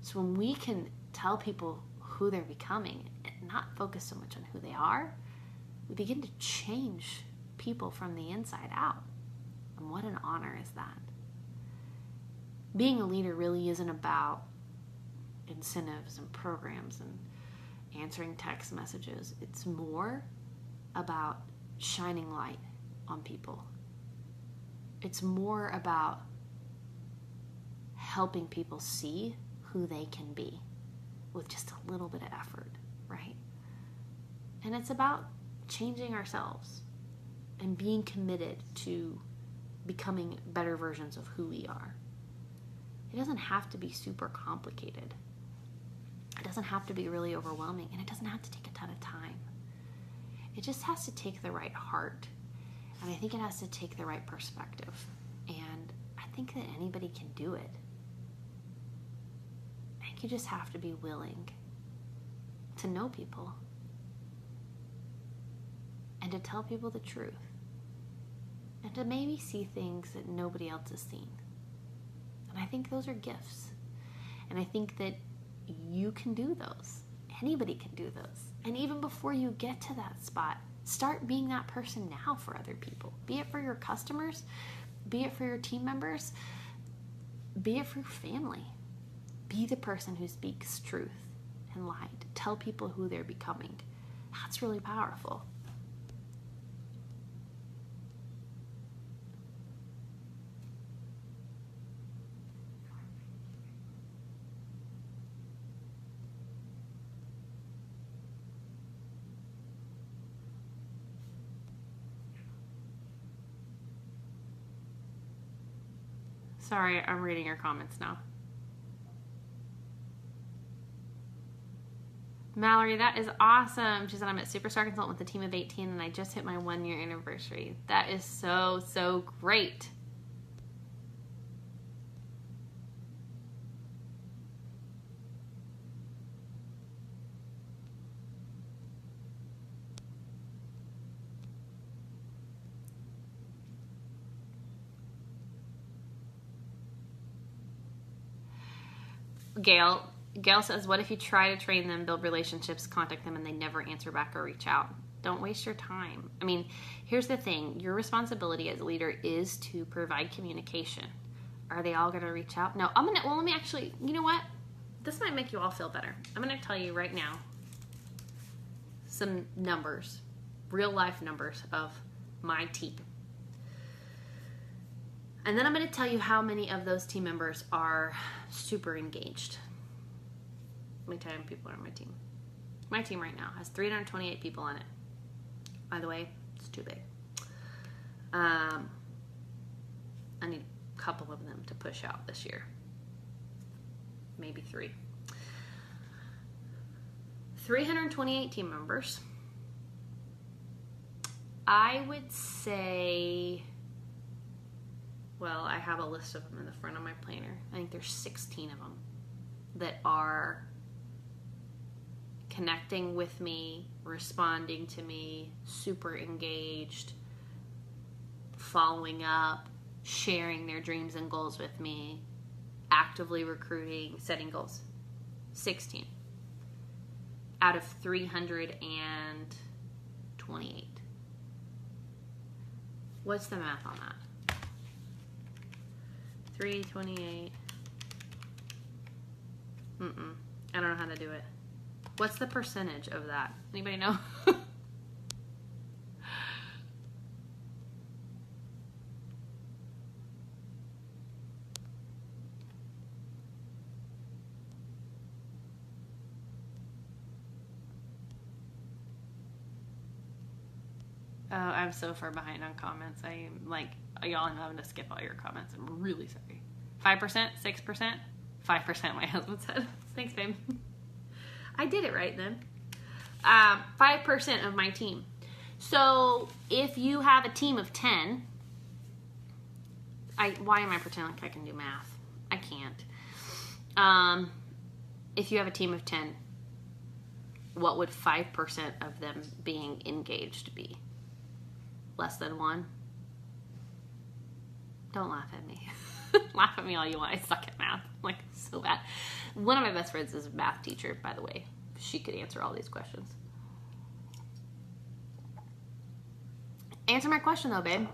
So when we can tell people who they're becoming and not focus so much on who they are, we begin to change people from the inside out. And what an honor is that. Being a leader really isn't about incentives and programs and answering text messages. It's more about shining light on people. It's more about helping people see who they can be with just a little bit of effort, right? And it's about changing ourselves and being committed to becoming better versions of who we are. It doesn't have to be super complicated. It doesn't have to be really overwhelming, and it doesn't have to take a ton of time. It just has to take the right heart, and I think it has to take the right perspective, and I think that anybody can do it. I think you just have to be willing to know people and to tell people the truth and to maybe see things that nobody else has seen. And I think those are gifts, and I think that you can do those. Anybody can do those. And even before you get to that spot, start being that person now for other people. Be it for your customers, be it for your team members, be it for your family. Be the person who speaks truth and light. Tell people who they're becoming. That's really powerful. Sorry, I'm reading your comments now. Mallory, that is awesome. She said, I'm at Superstar Consultant with a team of 18 and I just hit my 1-year anniversary. That is so, so great. Gail says, what if you try to train them, build relationships, contact them, and they never answer back or reach out? Don't waste your time. I mean, here's the thing. Your responsibility as a leader is to provide communication. Are they all going to reach out? No. Let me actually, you know what? This might make you all feel better. I'm going to tell you right now some numbers, real life numbers of my team. And then I'm going to tell you how many of those team members are super engaged. Let me tell you how many people are on my team. My team right now has 328 people on it. By the way, it's too big. I need a couple of them to push out this year. Maybe 3. 328 team members. I would say... Well, I have a list of them in the front of my planner. I think there's 16 of them that are connecting with me, responding to me, super engaged, following up, sharing their dreams and goals with me, actively recruiting, setting goals. 16 out of 328. What's the math on that? 328. I don't know how to do it. What's the percentage of that? Anybody know? Oh, I'm so far behind on comments. I'm like, y'all, I'm having to skip all your comments. I'm really sorry. 5%? 6%? 5%, my husband said. Thanks, babe. I did it right then. 5% of my team. So if you have a team of 10, why am I pretending like I can do math? I can't. If you have a team of 10, what would 5% of them being engaged be? Less than 1? Don't laugh at me. Laugh at me all you want. I suck at math. Like, so bad. One of my best friends is a math teacher, by the way. She could answer all these questions. Answer my question, though, babe.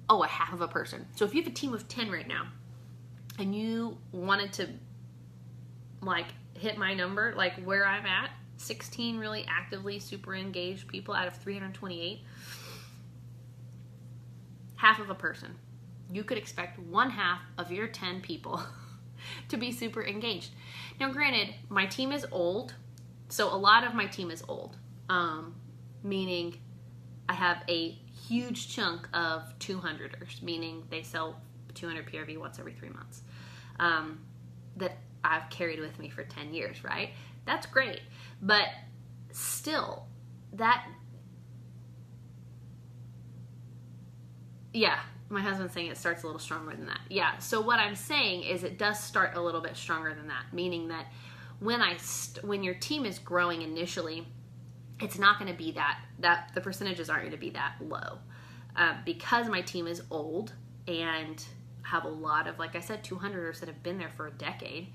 Oh, a half of a person. So if you have a team of 10 right now, and you wanted to, like, hit my number, like where I'm at, 16 really actively super engaged people out of 328, half of a person. You could expect 1/2 of your 10 people to be super engaged. Now, granted, my team is old, so a lot of my team is old, meaning I have a huge chunk of 200ers, meaning they sell 200 PRV once every 3 months, that I've carried with me for 10 years, right? That's great. But still, yeah, my husband's saying it starts a little stronger than that. Yeah, so what I'm saying is it does start a little bit stronger than that, meaning that when your team is growing initially, it's not going to be that the percentages aren't going to be that low. Because my team is old and have a lot of, like I said, 200ers that have been there for a decade,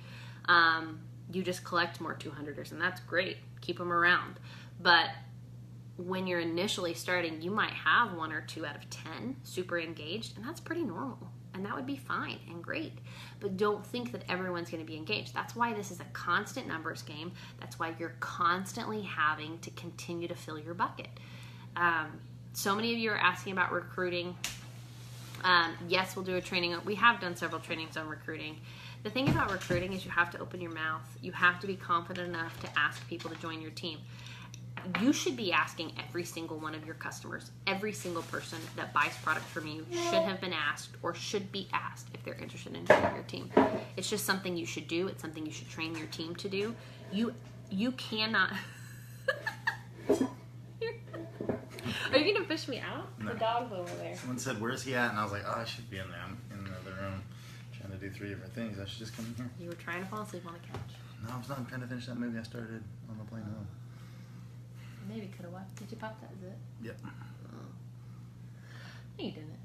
you just collect more 200ers, and that's great. Keep them around. But when you're initially starting, you might have 1 or 2 out of 10 super engaged, and that's pretty normal. And that would be fine and great. But don't think that everyone's going to be engaged. That's why this is a constant numbers game. That's why you're constantly having to continue to fill your bucket. So many of you are asking about recruiting. Yes, we'll do a training. We have done several trainings on recruiting. The thing about recruiting is you have to open your mouth. You have to be confident enough to ask people to join your team. You should be asking every single one of your customers, every single person that buys product from you should have been asked or should be asked if they're interested in joining your team. It's just something you should do. It's something you should train your team to do. You cannot... Are you going to push me out? No. The dog's over there. Someone said, "Where's he at?" And I was like, "Oh, I should be in there. I'm in the other room trying to do 3 different things. I should just come in here." You were trying to fall asleep on the couch. No, I was not. I'm trying to finish that movie I started on the plane home. Maybe could have watched. Did you pop that? Is it? Yep. Oh. No, you didn't.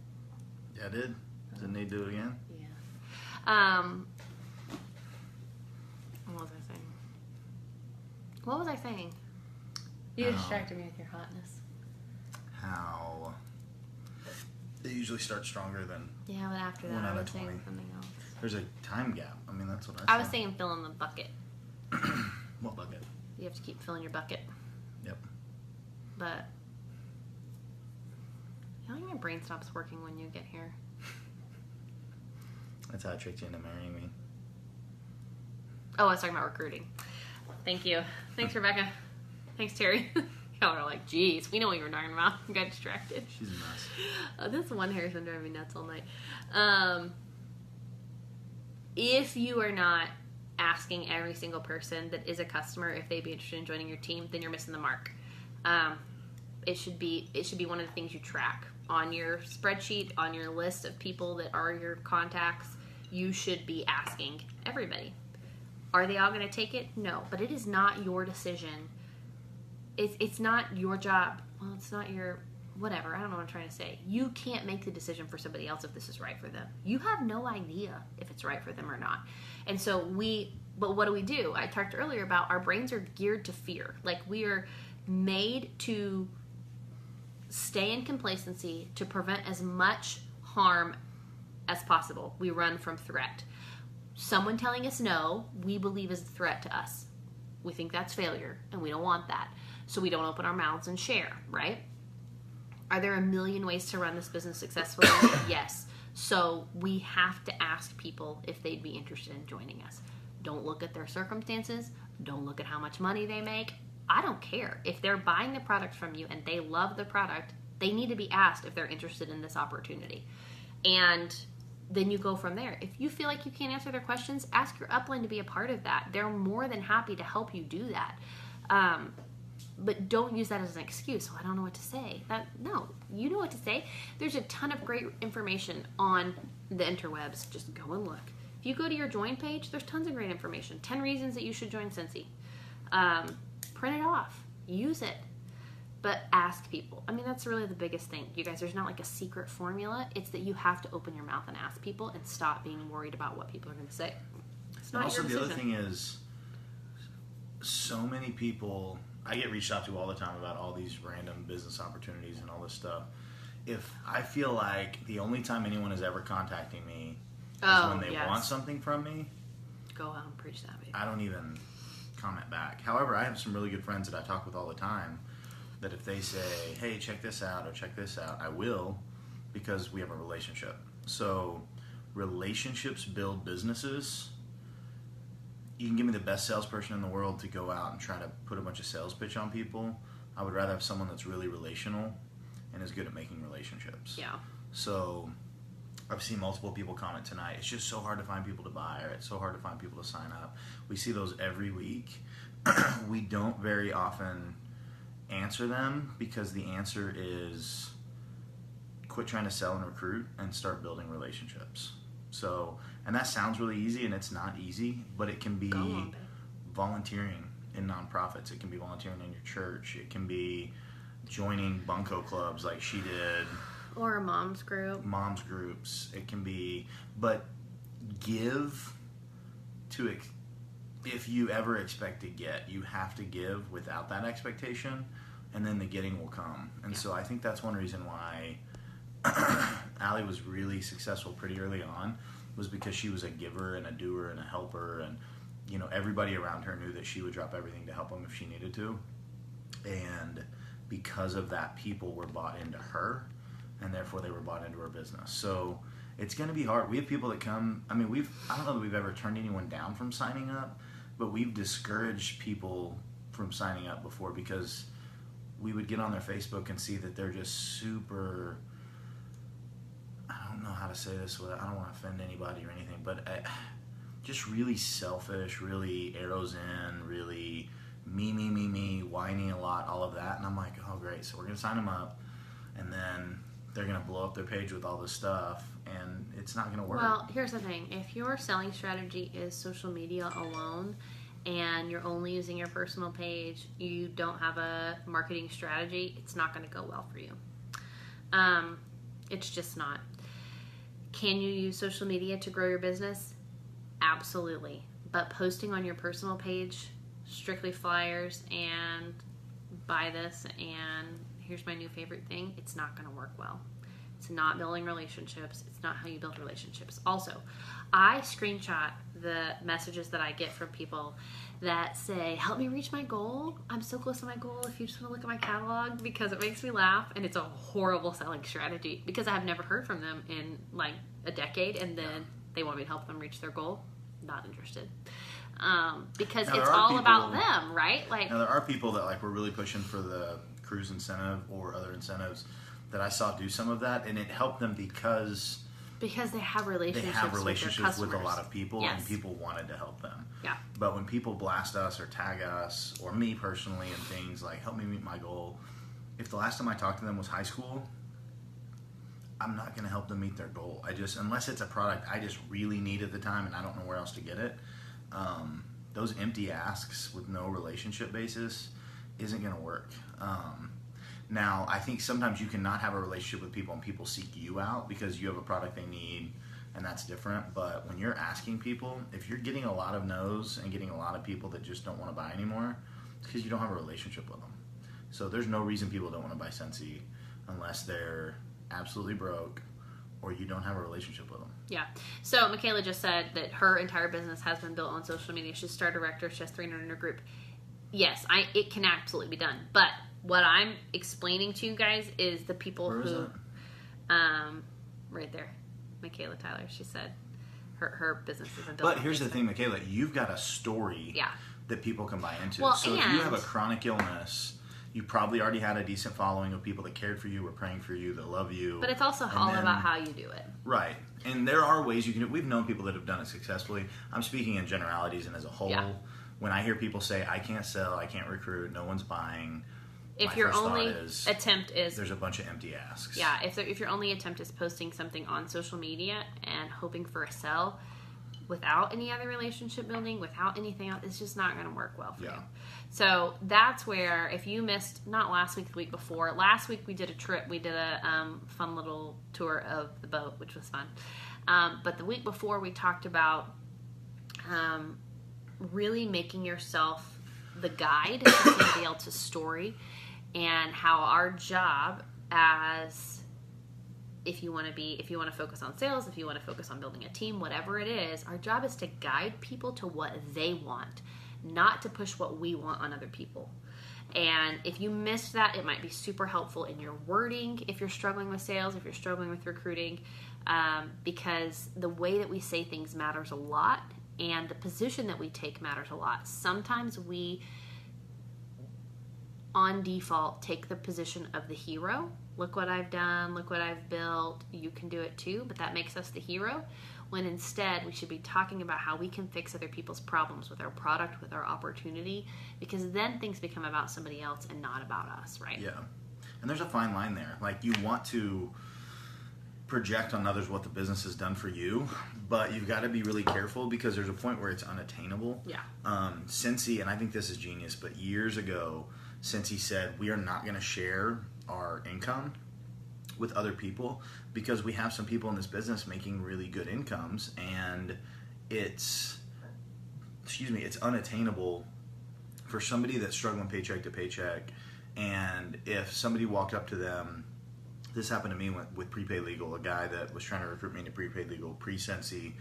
Yeah, I did. Didn't need to do it again? Yeah. What was I saying? What was I saying? You distracted me with your hotness. How it usually starts stronger than... Yeah, but after that, 1 out I of was saying 20. something else. There's a time gap. I mean, that's what I said. I was saying fill in the bucket. What bucket? You have to keep filling your bucket. Yep. But I think my brain stops working when you get here. That's how I tricked you into marrying me. Oh, I was talking about recruiting. Thank you. Thanks, Rebecca. Thanks, Terry. Y'all are like, geez, we know what you were talking about. I got distracted. She's a mess. This one hair's been driving me nuts all night. If you are not asking every single person that is a customer if they'd be interested in joining your team, then you're missing the mark. It should be one of the things you track on your spreadsheet, on your list of people that are your contacts. You should be asking everybody. Are they all going to take it? No, but it is not your decision. It's not your job. Well, it's not your whatever. I don't know what I'm trying to say. You can't make the decision for somebody else if this is right for them. You have no idea if it's right for them or not. And so but what do? I talked earlier about our brains are geared to fear. Like, we are made to stay in complacency to prevent as much harm as possible. We run from threat. Someone telling us no, we believe is a threat to us. We think that's failure, and we don't want that. So we don't open our mouths and share, right? Are there a million ways to run this business successfully? Yes. So we have to ask people if they'd be interested in joining us. Don't look at their circumstances. Don't look at how much money they make. I don't care. If they're buying the product from you and they love the product, they need to be asked if they're interested in this opportunity. And then you go from there. If you feel like you can't answer their questions, ask your upline to be a part of that. They're more than happy to help you do that. But don't use that as an excuse. So I don't know what to say. No, you know what to say. There's a ton of great information on the interwebs. Just go and look. If you go to your join page, there's tons of great information. 10 reasons that you should join Cincy. Print it off. Use it. But ask people. I mean, that's really the biggest thing. You guys, there's not like a secret formula. It's that you have to open your mouth and ask people and stop being worried about what people are going to say. It's not also, your the decision. other thing is, so many people, I get reached out to all the time about all these random business opportunities and all this stuff. If I feel like the only time anyone is ever contacting me is when they want something from me, go out and preach that, baby. I don't even comment back. However, I have some really good friends that I talk with all the time that if they say, hey, check this out or check this out, I will, because we have a relationship. So relationships build businesses. You can give me the best salesperson in the world to go out and try to put a bunch of sales pitch on people. I would rather have someone that's really relational and is good at making relationships. Yeah. So I've seen multiple people comment tonight. It's just so hard to find people to buy, or it's so hard to find people to sign up. We see those every week. We don't very often answer them because the answer is quit trying to sell and recruit and start building relationships. So, and that sounds really easy, and it's not easy, but it can be volunteering in nonprofits. It can be volunteering in your church. It can be joining bunco clubs like she did. Or a mom's group. Mom's groups. It can be, but give to, if you ever expect to get, you have to give without that expectation, and then the getting will come. And so I think that's one reason why Allie was really successful pretty early on, was because she was a giver and a doer and a helper, and you know, everybody around her knew that she would drop everything to help them if she needed to. And because of that, people were bought into her, and therefore they were bought into her business. So it's going to be hard. We have people that come, I mean, I don't know that we've ever turned anyone down from signing up, but we've discouraged people from signing up before because we would get on their Facebook and see that they're just super, I don't know how to say this, I don't want to offend anybody or anything, but just really selfish, really arrows in, really me, whining a lot, all of that. And I'm like, oh great, so we're going to sign them up, and then they're going to blow up their page with all this stuff, and it's not going to work. Well, here's the thing. If your selling strategy is social media alone, and you're only using your personal page, you don't have a marketing strategy, it's not going to go well for you. It's just not. Can you use social media to grow your business? Absolutely. But posting on your personal page, strictly flyers and buy this and here's my new favorite thing, it's not going to work well. It's not building relationships. It's not how you build relationships. Also, I screenshot the messages that I get from people that say, help me reach my goal. I'm so close to my goal if you just want to look at my catalog, because it makes me laugh, and it's a horrible selling strategy because I have never heard from them in like a decade, and then they want me to help them reach their goal. Not interested. Because now, it's all about them, right? Like, now there are people that like were really pushing for the cruise incentive or other incentives that I saw do some of that, and it helped them because they have relationships, with a lot of people, yes. And people wanted to help them. Yeah. But when people blast us or tag us, or me personally, and things like help me meet my goal, if the last time I talked to them was high school, I'm not going to help them meet their goal. Unless it's a product I just really need at the time and I don't know where else to get it, those empty asks with no relationship basis isn't going to work. Now, I think sometimes you cannot have a relationship with people and people seek you out because you have a product they need, and that's different. But when you're asking people, if you're getting a lot of no's and getting a lot of people that just don't want to buy anymore, it's because you don't have a relationship with them. So there's no reason people don't want to buy Cincy unless they're absolutely broke or you don't have a relationship with them. Yeah. So Michaela just said that her entire business has been built on social media. She's a star director. She has 300 in her group. Yes, it can absolutely be done. But what I'm explaining to you guys is the people Where is who, that? right there, Michaela Tyler. She said her business is built. But here's the thing, Michaela, you've got a story that people can buy into. Well, so if you have a chronic illness, you probably already had a decent following of people that cared for you, were praying for you, that love you. But it's also all about how you do it. Right. And there are ways you can do it. We've known people that have done it successfully. I'm speaking in generalities and as a whole. Yeah. when I hear people say, I can't sell, I can't recruit, no one's buying, If my your first only thought is, attempt is there's a bunch of empty asks. yeah, if your only attempt is posting something on social media and hoping for a sell without any other relationship building, without anything else, it's just not going to work well for you. So that's where, if you missed, not last week, the week before, last week we did a trip, we did a fun little tour of the boat, which was fun. But the week before we talked about really making yourself the guide to somebody else's story, and how our job as, if you want to focus on sales, if you want to focus on building a team, whatever it is, our job is to guide people to what they want, not to push what we want on other people. And if you missed that, it might be super helpful in your wording if you're struggling with sales, if you're struggling with recruiting, because the way that we say things matters a lot, and the position that we take matters a lot. Sometimes we, on default, take the position of the hero. Look what I've done, look what I've built, you can do it too, but that makes us the hero, when instead we should be talking about how we can fix other people's problems with our product, with our opportunity, because then things become about somebody else and not about us, right? Yeah. And there's a fine line there. Like, you want to project on others what the business has done for you, but you've got to be really careful, because there's a point where it's unattainable. Yeah. Cincy, and I think this is genius, but years ago, Cincy said, we are not going to share our income with other people, because we have some people in this business making really good incomes, and it's unattainable for somebody that's struggling paycheck to paycheck. And if somebody walked up to them, this happened to me with Prepaid Legal, a guy that was trying to recruit me into Prepaid Legal pre-Cincy,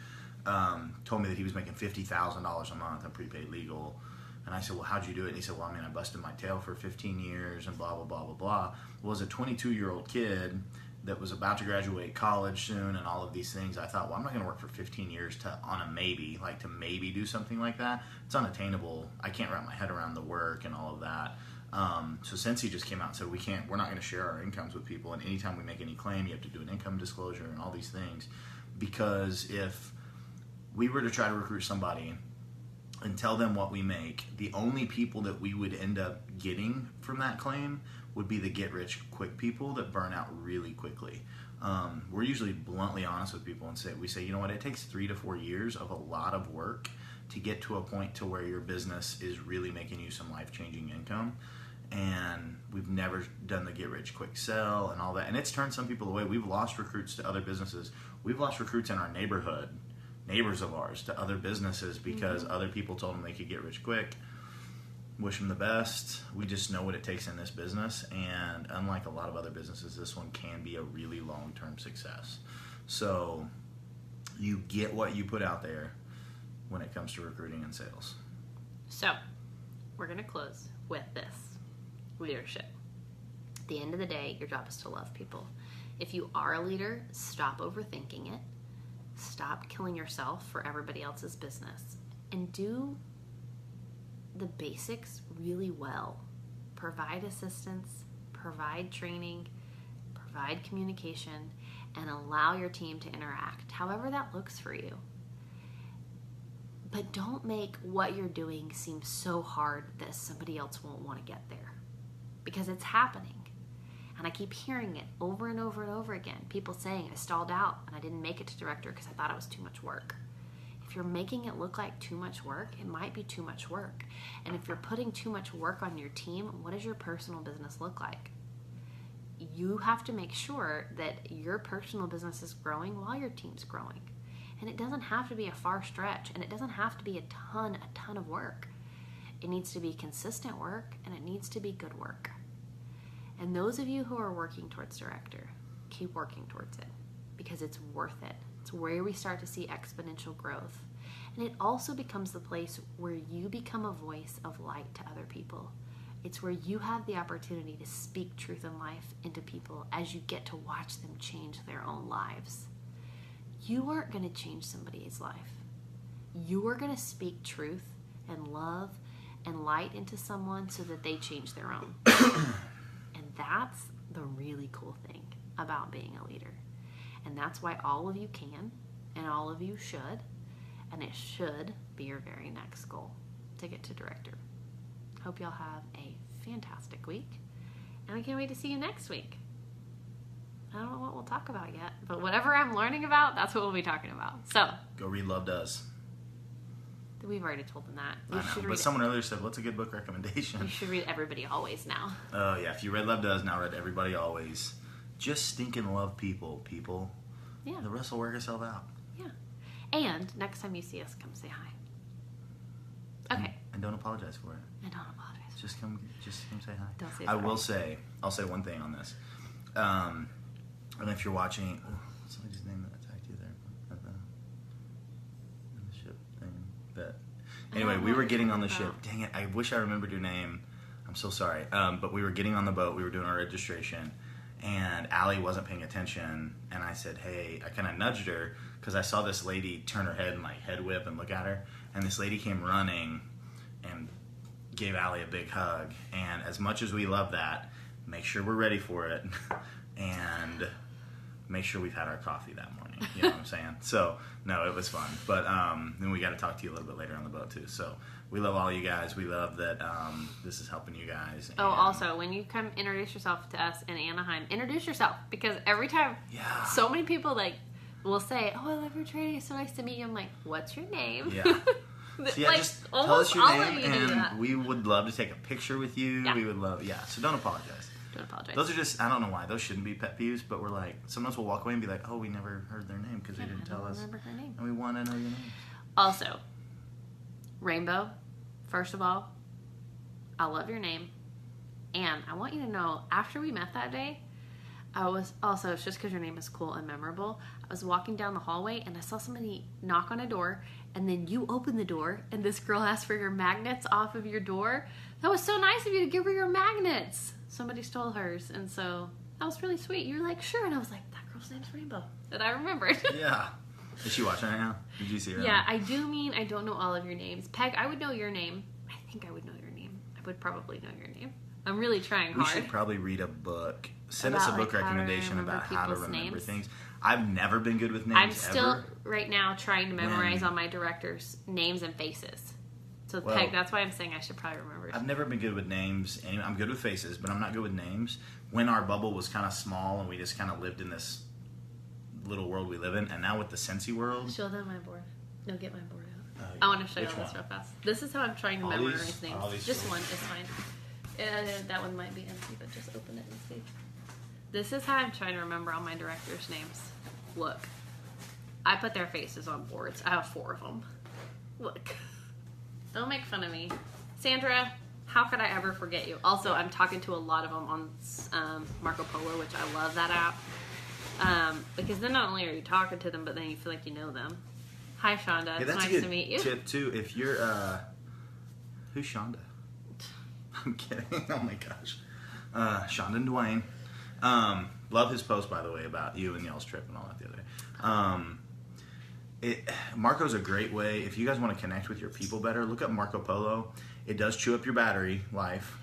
told me that he was making $50,000 a month on Prepaid Legal. And I said, well, how'd you do it? And he said, well, I busted my tail for 15 years and blah, blah, blah, blah, blah. Well, as a 22-year-old kid that was about to graduate college soon and all of these things, I thought, well, I'm not going to work for 15 years to maybe do something like that. It's unattainable. I can't wrap my head around the work and all of that. So Cincy just came out and said, we're not going to share our incomes with people. And anytime we make any claim, you have to do an income disclosure and all these things. Because if we were to try to recruit somebody and tell them what we make, the only people that we would end up getting from that claim would be the get-rich-quick people that burn out really quickly. We're usually bluntly honest with people and we say, you know what, it takes 3 to 4 years of a lot of work to get to a point to where your business is really making you some life-changing income. And we've never done the get-rich-quick sell and all that. And it's turned some people away. We've lost recruits to other businesses. We've lost recruits in our neighborhood, neighbors of ours, to other businesses because other people told them they could get rich quick. Wish them the best. We just know what it takes in this business, and unlike a lot of other businesses, this one can be a really long-term success. So you get what you put out there when it comes to recruiting and sales. So we're going to close with this. Leadership. At the end of the day, your job is to love people. If you are a leader, stop overthinking it. Stop killing yourself for everybody else's business, and do the basics really well. Provide assistance, provide training, provide communication, and allow your team to interact, however that looks for you. But don't make what you're doing seem so hard that somebody else won't want to get there, because it's happening. And I keep hearing it over and over and over again. People saying, I stalled out and I didn't make it to director because I thought it was too much work. If you're making it look like too much work, it might be too much work. And if you're putting too much work on your team, what does your personal business look like? You have to make sure that your personal business is growing while your team's growing. And it doesn't have to be a far stretch, and it doesn't have to be a ton of work. It needs to be consistent work, and it needs to be good work. And those of you who are working towards director, keep working towards it, because it's worth it. It's where we start to see exponential growth. And it also becomes the place where you become a voice of light to other people. It's where you have the opportunity to speak truth and life into people as you get to watch them change their own lives. You aren't going to change somebody's life. You are going to speak truth and love and light into someone so that they change their own. And that's the really cool thing about being a leader. And that's why all of you can, and all of you should, and it should be your very next goal. to get to director. Hope y'all have a fantastic week. And I can't wait to see you next week. I don't know what we'll talk about yet, but whatever I'm learning about, that's what we'll be talking about. So, Go read Love Does. we've already told them that. I know, but someone earlier said, what's a good book recommendation? You should read Everybody Always now. Oh, yeah. If you read Love Does, now read Everybody Always. Just stinking love people. Yeah. The rest will work itself out. Yeah. And next time you see us, come say hi. Okay. And don't apologize for it. And don't apologize. Just come say hi. Don't say I sorry. will say, I'll say one thing on this. And if you're watching, what's somebody's name that attacked you there? At the ship thing. But anyway, we were getting on the ship. Dang it, I wish I remembered your name. I'm so sorry. But we were getting on the boat. We were doing our registration. And Allie wasn't paying attention. And I said, hey, I kind of nudged her because I saw this lady turn her head and like head whip and look at her. And this lady came running and gave Allie a big hug. And as much as we love that, make sure we're ready for it. And make sure we've had our coffee that morning. You know what I'm saying? So, no, it was fun. But then we got to talk to you a little bit later on the boat, too. So, we love all you guys. We love that this is helping you guys. Oh, also, when you come introduce yourself to us in Anaheim, introduce yourself. Because every time, so many people, like, will say, oh, I love your training. It's so nice to meet you. I'm like, what's your name? Yeah. So yeah, like, just tell us your all of name, you do and that. we would love to take a picture with you. Yeah. We would love, so don't apologize. Don't apologize. Those are just, I don't know why, those shouldn't be pet peeves, but we're like, sometimes we'll walk away and be like, oh, we never heard their name because they didn't tell us. I don't remember her name. And we want to know your name. Also, Rainbow, first of all, I love your name. And I want you to know, after we met that day, I was also, it's just because your name is cool and memorable, I was walking down the hallway and I saw somebody knock on a door, and then you opened the door and this girl asked for your magnets off of your door. That was so nice of you to give her your magnets. Somebody stole hers, and so that was really sweet. You were like, sure, and I was like, that girl's name's Rainbow. And I remembered. Yeah. Is she watching right now? Did you see her? Yeah, I do mean I don't know all of your names. Peg, I would know your name. I think I would know your name. I would probably know your name. I'm really trying We hard. should probably read a book. Send us a About, book like, how to recommendation remember about how to people's remember names. things. I've never been good with names I'm still ever. right now trying to memorize When- all my directors' names and faces. So Well, Peg, that's why I'm saying I should probably remember. I've never been good with names. Anyway, I'm good with faces, but I'm not good with names. When our bubble was kind of small and we just kind of lived in this little world we live in, and now with the Scentsy world, Show them my board. No, get my board out. Oh, I want to show you which all this one? real fast. This is how I'm trying to All memorize these? names. All these Just three? one is fine. That one might be empty, but just open it and see. This is how I'm trying to remember all my directors' names. Look. I put their faces on boards. I have 4 of them. Look. Don't make fun of me. Sandra, how could I ever forget you? Also, I'm talking to a lot of them on Marco Polo, which I love that app. Because then not only are you talking to them, but then you feel like you know them. Hi, Shonda. yeah, It's that's nice a good to meet you. tip too. If you're, who's Shonda? I'm kidding. Oh my gosh, Shonda and Dwayne. Love his post, by the way, about you and y'all's trip and all that the other day. Marco's a great way. If you guys want to connect with your people better, look up Marco Polo. It does chew up your battery life.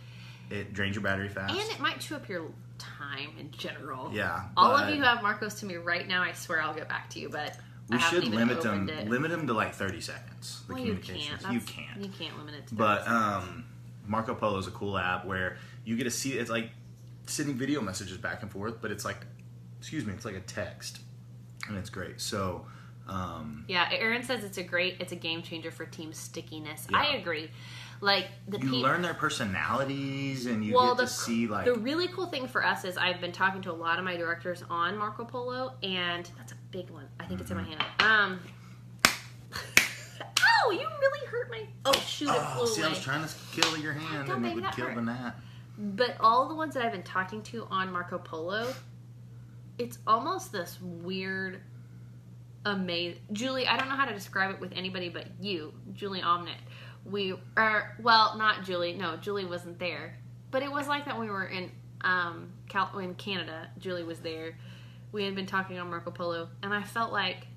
It drains your battery fast. And it might chew up your time in general. Yeah, All of but you who have Marcos to me right now, I swear I'll get back to you, but we I haven't should even limit opened them. it. Limit them to like 30 seconds. The Well, you communications. can't. You That's- can't. You can't limit it to But 30 seconds. Marco Polo is a cool app where you get to see. It's like sending video messages back and forth, but it's like, it's like a text, and it's great. So. Yeah, Aaron says it's a game changer for team stickiness. Yeah. I agree. Like the You people. learn their personalities, and you Well, get to see like the really cool thing for us is I've been talking to a lot of my directors on Marco Polo, and that's a big one. I think it's in my hand. Ow! You really hurt my. Oh shoot! It flew see, I away. was trying to kill your hand, Don't and it make would that kill hurt. the gnat. But all the ones that I've been talking to on Marco Polo, it's almost this weird, amazing. Julie, I don't know how to describe it with anybody but you, Julie Omnet. We are, well, not Julie. No, Julie wasn't there. But it was like that when we were in in Canada. Julie was there. We had been talking on Marco Polo, and I felt like,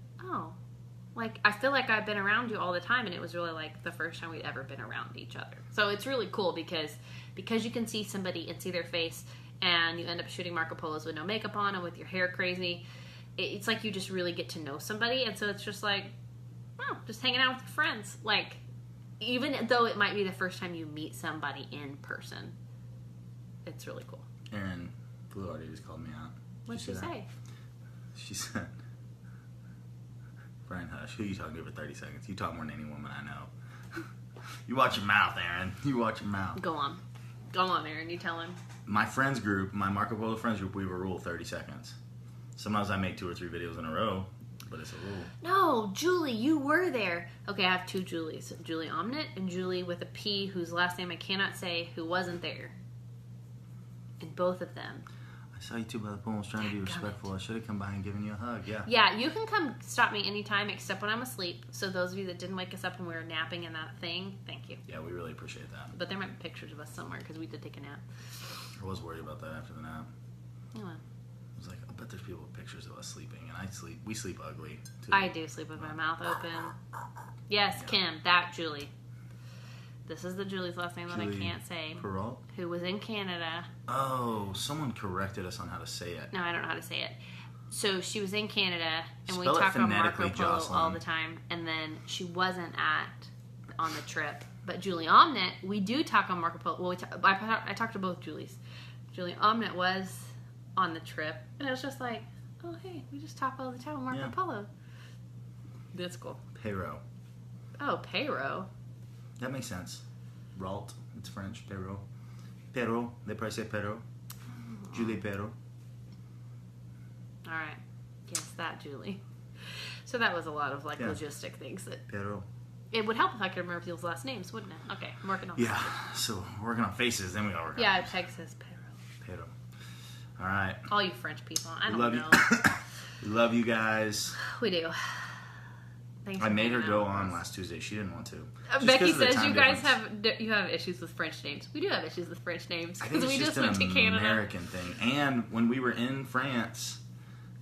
I feel like I've been around you all the time, and it was really like the first time we'd ever been around each other. So it's really cool because you can see somebody and see their face, and you end up shooting Marco Polos with no makeup on and with your hair crazy. It's like you just really get to know somebody, and so it's just like, just hanging out with your friends. Like, even though it might be the first time you meet somebody in person, it's really cool. Aaron Fluharty just called me out. What'd she say? She said, Brian Hush, who are you talking to for 30 seconds? You talk more than any woman I know. You watch your mouth, Aaron. You watch your mouth. Go on. Go on, Aaron. You tell him. My friends group, my Marco Polo friends group, we have a rule 30 seconds. Sometimes I make 2 or 3 videos in a row, but it's a rule. No, Julie, you were there. Okay, I have 2 Julies. Julie Omnett and Julie with a P, whose last name I cannot say, who wasn't there. And both of them. I saw you 2 by the pool. I was trying to be respectful. I should have come by and given you a hug. Yeah. Yeah, you can come stop me anytime except when I'm asleep. So those of you that didn't wake us up when we were napping in that thing, thank you. Yeah, we really appreciate that. But there might be pictures of us somewhere because we did take a nap. I was worried about that after the nap. Oh, well. I was like, I bet there's people with pictures of us sleeping, and we sleep ugly too. I do sleep with my mouth open. Yes, yeah. Kim, that Julie. This is the Julie's last name that I can't say. Perrault? Who was in Canada. Oh, someone corrected us on how to say it. No, I don't know how to say it. So she was in Canada, and Spell we talk about phonetically, Marco Polo Jocelyn. all the time. And then she wasn't on the trip. But Julie Omnett, we do talk on Marco Polo. Well, I talked to both Julies. Julie Omnett was on the trip, and it was just like, oh, hey, we just talk all the time on Marco Polo. That's cool. Perrault. Oh, Perrault. That makes sense. Ralt, it's French. Perrault. Perrault. They probably say Perrault. Julie Perrault. All right. Yes, that Julie. So that was a lot of logistic things that. Perrault. It would help if I could remember people's last names, wouldn't it? Okay, I'm working on that. Yeah, so we're working on faces, then we gotta work on Yeah, Peg says Perrault. Perrault. All right. All you French people. I don't love know. We love you guys. We do. Thanks I for made her hanging go out with on us. last Tuesday. She didn't want to. Becky says you guys have issues with French names. We do have issues with French names I think because it's we just went to an Canada. American thing. And when we were in France,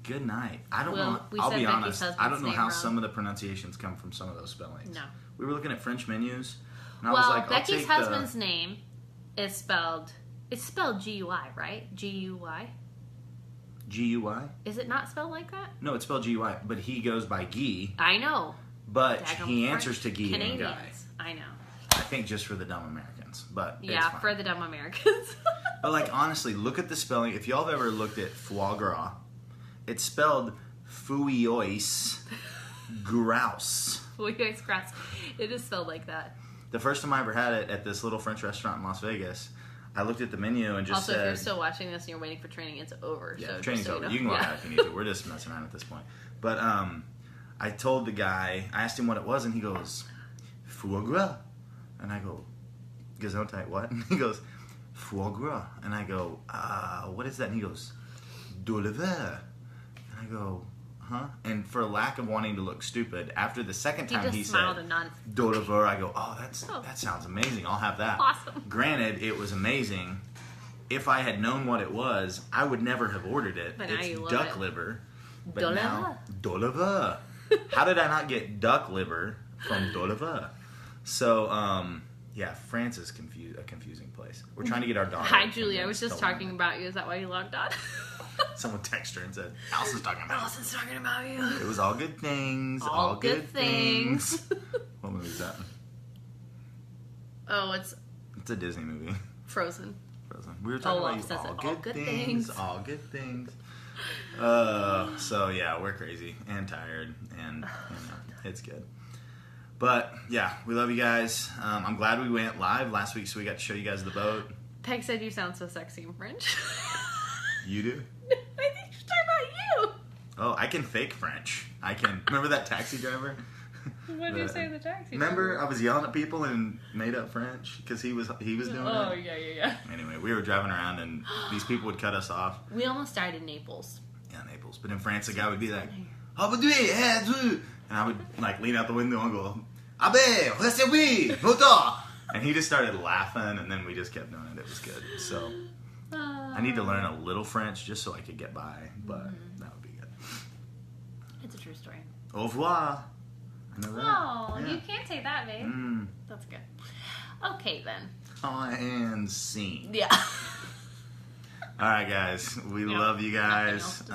good night. I don't know. We I'll said be Becky's honest. husband's I don't know name how wrong. some of the pronunciations come from some of those spellings. No. We were looking at French menus, and I Well, was like, I'll Becky's take husband's name is spelled. It's spelled G-U-I, right? G-U-Y. G-U-Y? Is it not spelled like that? No, it's spelled G-U-Y, but he goes by Guy. I know. But Daggum he French answers to Guy and Canadians. Guy. I know. I think just for the dumb Americans, but it's Yeah, fine. for the dumb Americans. But like honestly, look at the spelling. If y'all have ever looked at foie gras, it's spelled fouillois grouse. Fouillois grouse. It is spelled like that. The first time I ever had it at this little French restaurant in Las Vegas, I looked at the menu and just Also, said, if you're still watching this and you're waiting for training, it's over. "Yeah, so training's just so over. know. You can log Yeah. out if you need to. We're just messing around at this point." But I told the guy, I asked him what it was, and he goes, "Foie gras," and I go, "Gesundheit, what?" And he goes, "Foie gras," and I go, "What is that?" And he goes, "De l'hiver," and I go, "Huh?" And for lack of wanting to look stupid, after the second time he smiled said and nodded. "De l'hiver," I go, that sounds amazing. I'll have that. Awesome. Granted, it was amazing. If I had known what it was, I would never have ordered it. But now It's you love duck it. liver. But De now, de l'hiver. How did I not get duck liver from de l'hiver? So, yeah, France is a confusing place. We're trying to get our daughter. Hi, Julie. I was convinced just to learn talking it. about you. Is that why you logged on? Someone texted her and said, Allison's talking about us. Allison's talking about you. It was all good things. All good things. What movie is that? Oh, it's It's a Disney movie. Frozen. Frozen. We were talking Olaf about you. says All it, good things. All good things. So yeah, we're crazy and tired, and it's good. But yeah, we love you guys. I'm glad we went live last week, so we got to show you guys the boat. Peg said you sound so sexy in French. You do? I think she's talking about Oh, I can fake French. I can. Remember that taxi driver? you. What did you say in the taxi? Remember, I was yelling at people and made up French because he was doing Oh, it. yeah. Anyway, we were driving around and these people would cut us off. We almost died in Naples. Yeah, Naples. But in France, a guy would be like, and I would like lean out the window and go, and he just started laughing, and then we just kept doing it. It was good. So I need to learn a little French just so I could get by, but that would be good. It's a true story. Au revoir. I know that. Oh, Yeah. you can't say that, babe. That's good. Okay, then. And scene. Yeah. All right, guys. We Yeah, love you nothing guys. else to say.